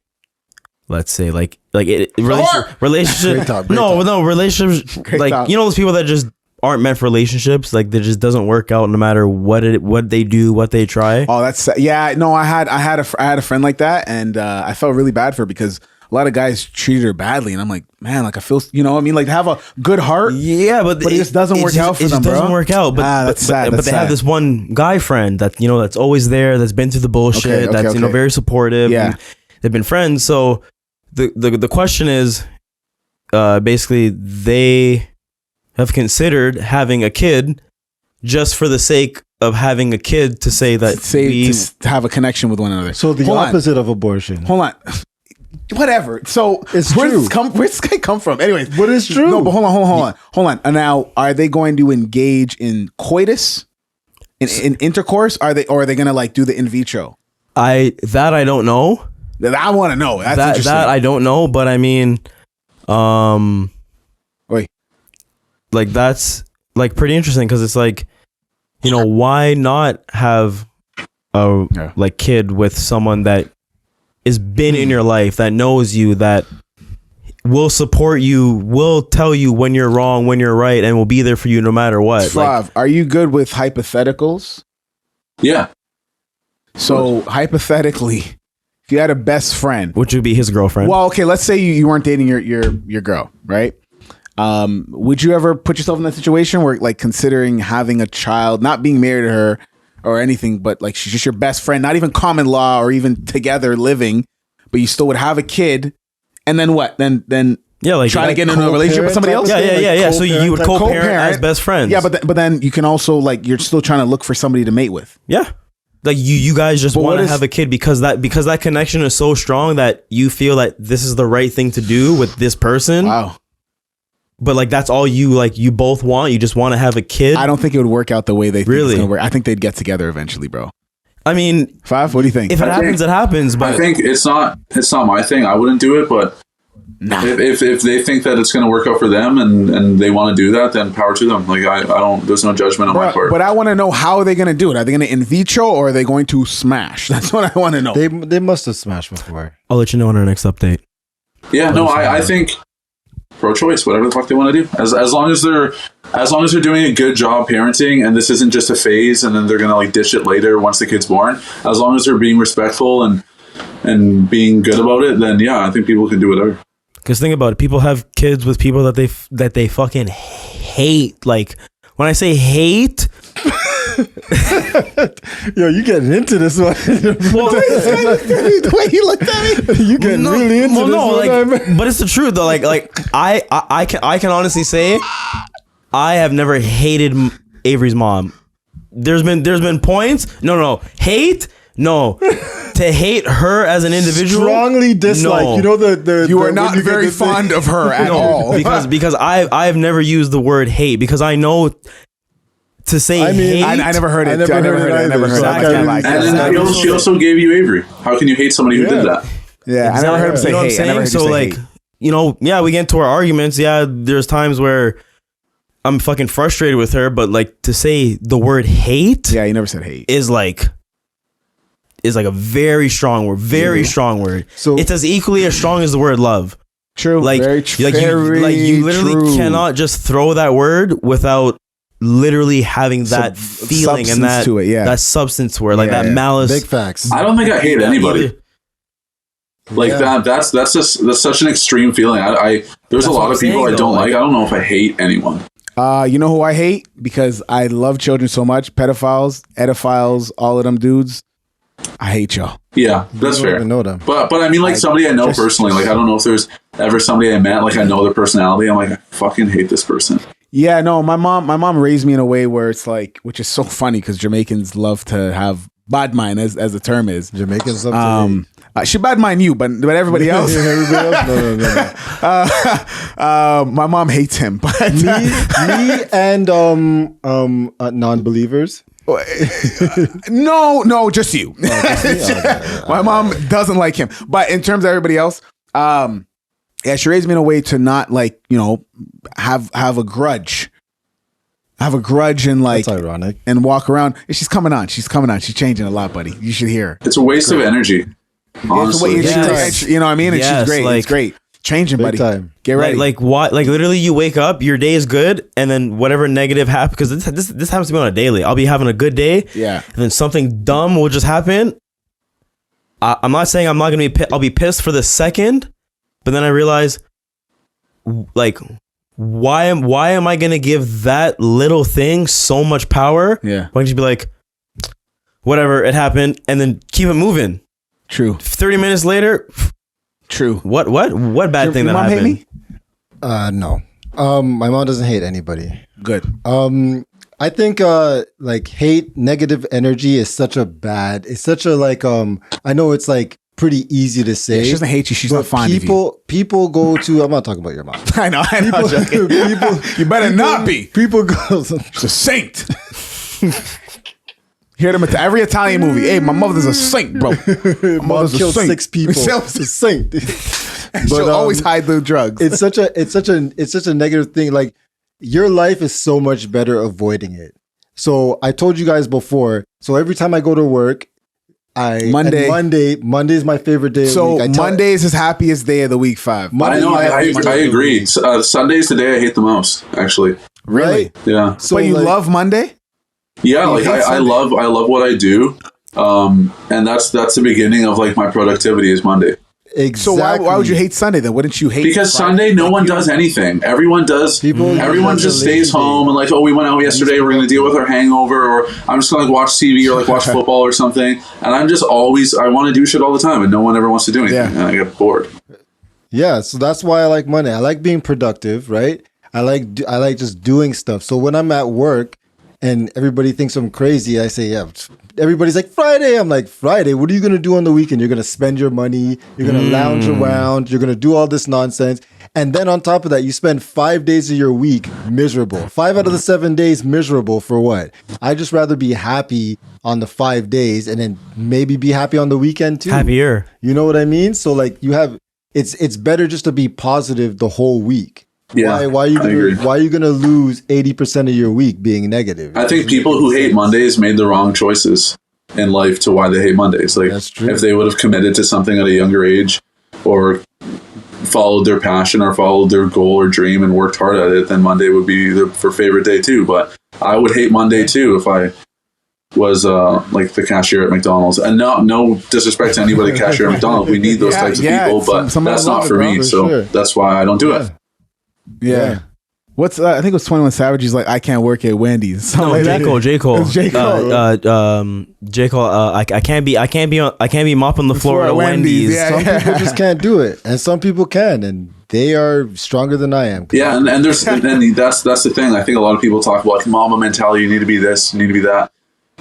Let's say like relationship. Great talk. No, relationships. Like talk. You know those people that just aren't meant for relationships. Like they just doesn't work out no matter what they do, what they try. Oh, that's yeah. No, I had a friend like that, and I felt really bad for her because a lot of guys treated her badly, and I'm like, man, like I feel, you know, what I mean, like to have a good heart. Yeah, but it just doesn't work out for them, bro. It doesn't work out. But that's sad. But they have this one guy friend that you know that's always there, that's been through the bullshit, that's you know very supportive. Yeah, they've been friends. So the question is, basically, they have considered having a kid just for the sake of having a kid to say that to have a connection with one another. So the opposite of abortion. Hold on. Whatever. So it's where's true. Where's this guy come from? Anyways, but it's true. No, but hold on. And now, are they going to engage in coitus, in intercourse? Are they going to like do the in vitro? I don't know. I want to know. That's interesting. That I don't know, but I mean, wait, like that's like pretty interesting because it's like, you know, why not have a like kid with someone that has been in your life, that knows you, that will support you, will tell you when you're wrong, when you're right, and will be there for you no matter what. Flav, are you good with hypotheticals? Yeah. So hypothetically, if you had a best friend, which would be his girlfriend. Well, okay, let's say you weren't dating your girl, right? Would you ever put yourself in that situation where like considering having a child, not being married to her or anything, but like she's just your best friend, not even common law or even together living, but you still would have a kid, and then what? Then yeah, like try to get into a relationship with somebody else. Yeah. So you would co-parent as best friends. Yeah, but then you can also like you're still trying to look for somebody to mate with. Yeah. Like you guys just want to have a kid because that connection is so strong that you feel that this is the right thing to do with this person. Wow. But like that's all you both want. You just want to have a kid. I don't think it would work out the way they think it's gonna work. I think they'd get together eventually, bro. I mean, Five. What do you think? If it happens, it happens. But I think it's not my thing. I wouldn't do it. But if they think that it's gonna work out for them and they want to do that, then power to them. Like I don't. There's no judgment on my part. But I want to know how are they gonna do it? Are they gonna in vitro or are they going to smash? That's what I want to know. They must have smashed before. I'll let you know on our next update. Yeah. No. I think pro-choice, whatever the fuck they want to do, as long as they're doing a good job parenting, and this isn't just a phase, and then they're gonna like ditch it later once the kid's born. As long as they're being respectful and being good about it, then yeah, I think people can do whatever. Because think about it, people have kids with people that they fucking hate. Like when I say hate. Yo, you getting into this one? Well, the way he looked at me, you getting really into this one. But it's the truth though. Like I can honestly say, I have never hated Avery's mom. There's been points. No hate. No, to hate her as an individual, strongly dislike. No. You know you are not very fond of her at all. because I've never used the word hate because I know. To say hate, I never heard it. I never heard it. And she also gave you Avery. How can you hate somebody who did that? Yeah, exactly. I never heard him say hate. I never heard so like, hate. You know, yeah, we get into our arguments. Yeah, there's times where I'm fucking frustrated with her, but like to say the word hate, yeah, you never said hate, is like a very strong word, strong word. So it's as equally as strong as the word love. True, like you literally cannot just throw that word without literally having that feeling and that to it, that substance where like that malice. Big facts. I don't think I hate anybody. Like that's such an extreme feeling. There's a lot of people I don't like. I don't know if I hate anyone. You know who I hate because I love children so much? Pedophiles, edophiles, all of them dudes. I hate y'all. Yeah, that's fair. Even know them. But I mean, like somebody I know personally. Like I don't know if there's ever somebody I met. Like I know their personality. I'm like, I fucking hate this person. Yeah, no, my mom raised me in a way where it's like, which is so funny because Jamaicans love to have bad mind, as the term is. Jamaicans love to hate. She bad mind you, but everybody else. Everybody else? No. My mom hates him. But me and non-believers. No, just you. My mom doesn't like him. But in terms of everybody else, yeah, she raised me in a way to not like, have a grudge. Have a grudge and like, that's ironic, and walk around. She's coming on. She's changing a lot, buddy. You should hear her. It's a waste of energy. Honestly. You know what I mean? And she's great. Like, it's great. Changing, buddy. Time. Get ready. Like what? Like literally, you wake up, your day is good, and then whatever negative happens, because this happens to me on a daily. I'll be having a good day, yeah, and then something dumb will just happen. I'm not saying I'm not gonna be. I'll be pissed for the second, but then I realize, like, why am I gonna give that little thing so much power? Yeah, why don't you be like, whatever, it happened, and then keep it moving. True. 30 minutes later. True. What bad thing that mom happened? Hate me? No. My mom doesn't hate anybody. Good. I think like negative energy is such a like I know it's like pretty easy to say. Yeah, she doesn't hate you. She's not fond of you. People go to. I'm not talking about your mom. I know. You better not be. People go. She's a saint. Hear them every Italian movie. Hey, my mother's a saint, bro. Mom killed 6 people. She's a saint. But she'll always hide the drugs. It's such a negative thing. Like your life is so much better avoiding it. So I told you guys before. So every time I go to work, Monday is my favorite day. So of the week. Monday is his happiest day of the week. 5. I know. I agree. Sunday's the day I hate the most. Actually. Really? Right? Yeah. So you love Monday? Yeah, like I love what I do, and that's the beginning of like my productivity is Monday. Exactly. So why would you hate Sunday then? Wouldn't you hate? Because Sunday, no one does anything. Everyone does. Everyone just stays home and like, oh, we went out yesterday. We're going to deal with our hangover, or I'm just going to watch TV or like watch football or something. And I'm just I want to do shit all the time, and no one ever wants to do anything, and I get bored. Yeah, so that's why I like Monday. I like being productive, right? I like just doing stuff. So when I'm at work. And everybody thinks I'm crazy. I say, yeah. Everybody's like, Friday. I'm like, Friday? What are you going to do on the weekend? You're going to spend your money. You're going to lounge around. You're going to do all this nonsense. And then on top of that, you spend 5 days of your week miserable. 5 out of the 7 days miserable for what? I'd just rather be happy on the 5 days and then maybe be happy on the weekend too. Happier. You know what I mean? So like it's better just to be positive the whole week. Yeah, why are you gonna lose 80% of your week being negative? I think people who hate Mondays made the wrong choices in life to why they hate Mondays. Like if they would have committed to something at a younger age, or followed their passion, or followed their goal or dream and worked hard at it, then Monday would be their favorite day too. But I would hate Monday too if I was like the cashier at McDonald's. And no disrespect to anybody cashier at McDonald's. We need those types of people, but that's not for me. So that's why I don't do it. Yeah. What's I think it was 21 Savage. He's like, I can't work at Wendy's. No, like J. Cole. J. Cole. J. Cole. I can't be mopping the floor at Wendy's. Yeah, some people just can't do it, and some people can, and they are stronger than I am. Yeah, and that's the thing. I think a lot of people talk about mama mentality. You need to be this. You need to be that.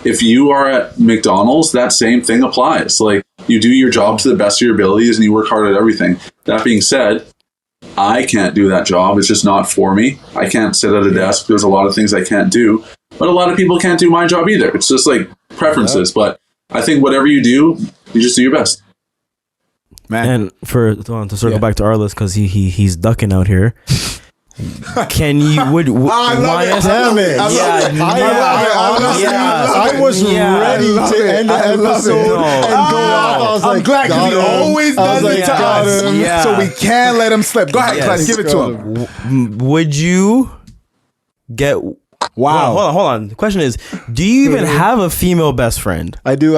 If you are at McDonald's, that same thing applies. Like you do your job to the best of your abilities, and you work hard at everything. That being said, I can't do that job. It's just not for me. I can't sit at a desk. There's a lot of things I can't do. But a lot of people can't do my job either. It's just like preferences. But I think whatever you do, you just do your best. Man. And to circle back to Arliss, because he's ducking out here. Can you would I love it. Damn it. I was ready to end the episode and go off. I was I'm glad because he always does it to us. Yeah. So we can't let him slip. Go ahead, Clutch, give it to him. Would you get Wow. Hold on. The question is, do you even have a female best friend? I do.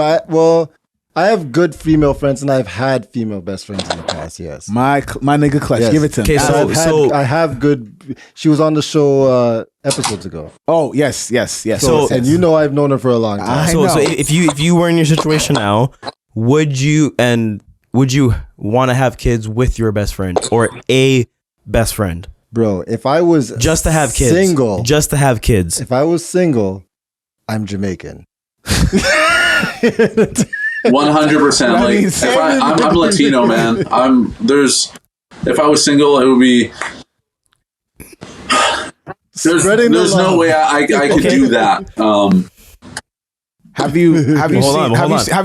I have good female friends, and I've had female best friends in the past. Yes, my nigga Clutch, give it to him. Okay, so I have good. She was on the show episodes ago. Oh yes. So and you know I've known her for a long time. So if you were in your situation now, would you want to have kids with your best friend or a best friend? Bro, if I was just to have kids, just to have kids. If I was single, I'm Jamaican. 100%. Like if I'm Latino, man. If I was single, it would be. There's no way I could do that. Have you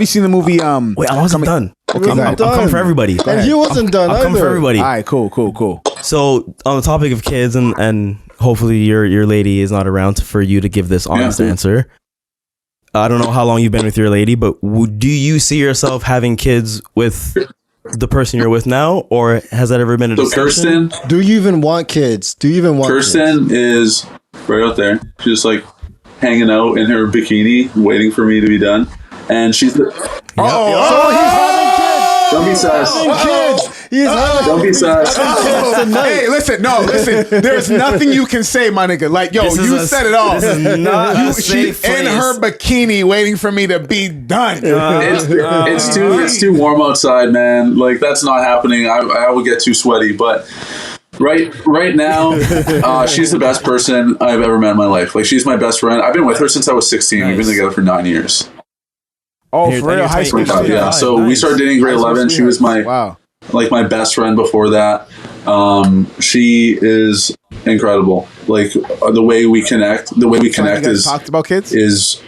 seen the movie? Wait, I wasn't done. Okay, I'm coming for everybody. And he wasn't done either. I'm coming for everybody. All right, cool. So on the topic of kids, and hopefully your lady is not around for you to give this honest answer. I don't know how long you've been with your lady, but do you see yourself having kids with the person you're with now, or has that ever been a discussion? Kirsten, do you even want kids? Kirsten is right out there. She's just like hanging out in her bikini, waiting for me to be done. And she's he's having kids. Don't be sus. Don't be sus. Hey, listen. There's nothing you can say, my nigga. Like, yo, you said it all. This is not she's in her bikini, waiting for me to be done. It's too warm outside, man. Like, that's not happening. I would get too sweaty, but. Right now, she's the best person I've ever met in my life. Like, she's my best friend. I've been with her since I was 16. Nice. We've been together for 9 years. Oh, for real? High school? Yeah. So we started dating grade 11. She was my my best friend before that. She is incredible. Like, the way we connect. Is talked about kids. Is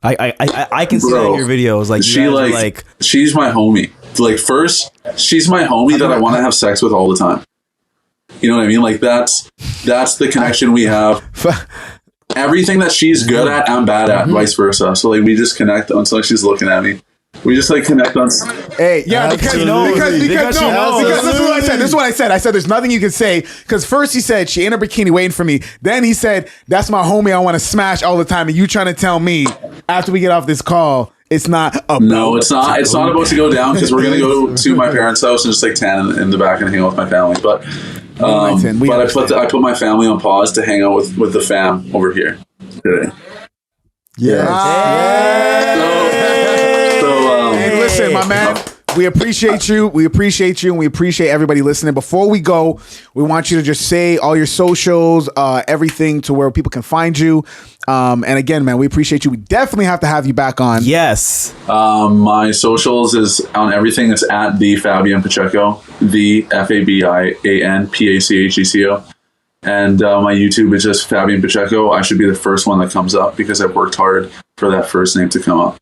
I can see that in your videos. Like, she's my homie. Like, first, she's my homie that I want to have sex with all the time. You know what I mean? Like, that's the connection we have. Everything that she's good at, I'm bad at, vice versa. So, like, we just connect until she's looking at me. We just like connect on. Hey, yeah, because this is what I said. This is what I said. I said there's nothing you can say because first he said she in her bikini waiting for me. Then he said that's my homie I want to smash all the time, and you trying to tell me after we get off this call. It's not about no, it's not. It's not about to go down because we're gonna go to my parents' house and just like tan in the back and hang out with my family. But I put my family on pause to hang out with the fam over here today. Yeah. Hey, listen, my man. We appreciate you. And we appreciate everybody listening. Before we go, we want you to just say all your socials, everything to where people can find you. And again, man, we appreciate you. We definitely have to have you back on. Yes. My socials is on everything. It's at the Fabian Pacheco, the Fabian Pacheco. And my YouTube is just Fabian Pacheco. I should be the first one that comes up because I've worked hard for that first name to come up.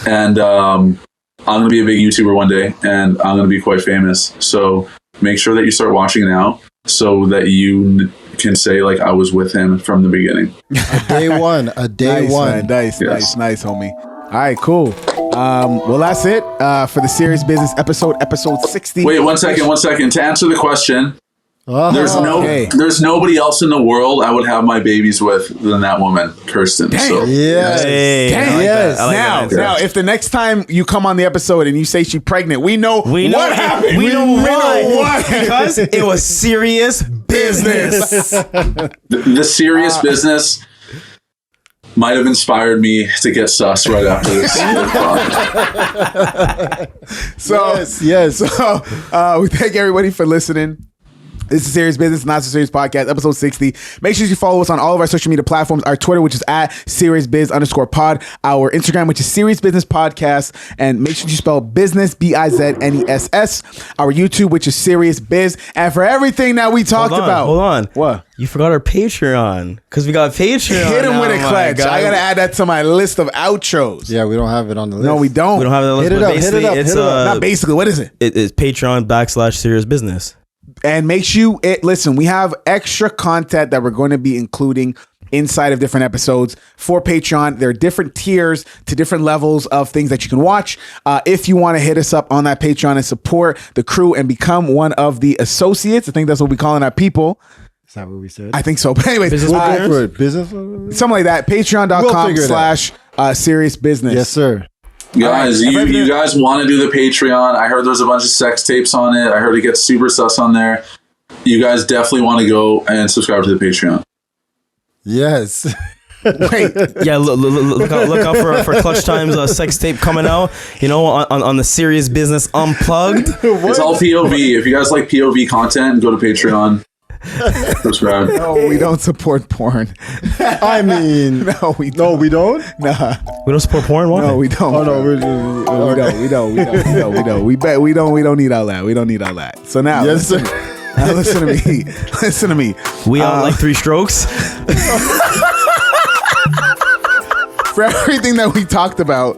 And I'm going to be a big YouTuber one day, and I'm going to be quite famous. So make sure that you start watching now so that you can say, like, I was with him from the beginning. Day one. Man, nice, homie. All right, cool. Well, that's it for the Serious Business episode 60. Wait, one second. To answer the question, there's nobody else in the world I would have my babies with than that woman, Kirsten. Damn. So, yes. Damn. Yes. Now, if the next time you come on the episode and you say she's pregnant, we know what happened. We know why. Because it was serious business. the serious business might have inspired me to get sus right after this. Yes. So we thank everybody for listening. This is Serious Business, Not So Serious Podcast, episode 60. Make sure you follow us on all of our social media platforms. Our Twitter, which is at SeriousBiz_pod. Our Instagram, which is Serious Business Podcast. And make sure you spell business, BIZNESS. Our YouTube, which is Serious Biz. And for everything that we talked about. Hold on. What? You forgot our Patreon. Because we got Patreon. Hit him with a clutch. I got to add that to my list of outros. Yeah, we don't have it on the list. No, we don't. We don't have it on the list. Hit it up. Not basically. What is it? It is Patreon /Serious Business. And make sure listen, we have extra content that we're going to be including inside of different episodes for Patreon. There are different tiers to different levels of things that you can watch. If you want to hit us up on that Patreon and support the crew and become one of the associates, I think that's what we're calling our people. Is that what we said? I think so. But anyways, we'll go for it. Business? Something like that. Patreon.com/Serious Business. Yes, sir. Guys, you guys want to do the Patreon? I heard there's a bunch of sex tapes on it. I heard it gets super sus on there. You guys definitely want to go and subscribe to the Patreon. Yes. Wait. Yeah, look out for Clutch Time's sex tape coming out. You know, on the Serious Business Unplugged. It's all POV. If you guys like POV content, go to Patreon. Subscribe. No, we don't support porn. I mean, no, we don't. No, we don't. Nah, We don't support porn. Why? no, we don't. Oh no, we don't. We don't need all that. We don't need all that. So now, Yes, sir. now listen to me. Listen to me. We all like 3 strokes. For everything that we talked about,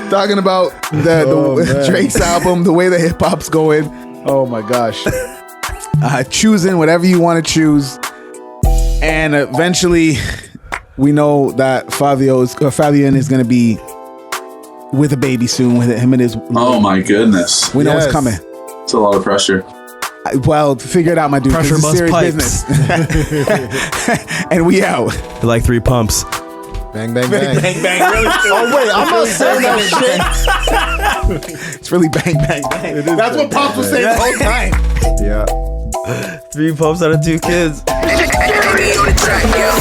talking about the man. Drake's album, the way the hip hop's going. Oh my gosh. Choosing whatever you want to choose, and eventually, we know that Fabian is going to be with a baby soon with him and his. Oh my goodness. We know it's coming. It's a lot of pressure. Well, figure it out, my dude. Pressure This is bust serious pipes. business. And we out. Like 3 pumps. Bang, bang, bang. Bang bang. Really? Oh wait, I'm not saying that shit. It's really bang bang bang. That's what Pops was saying the whole time. Yeah. 3 pumps out of 2 kids. Security on the track, yo.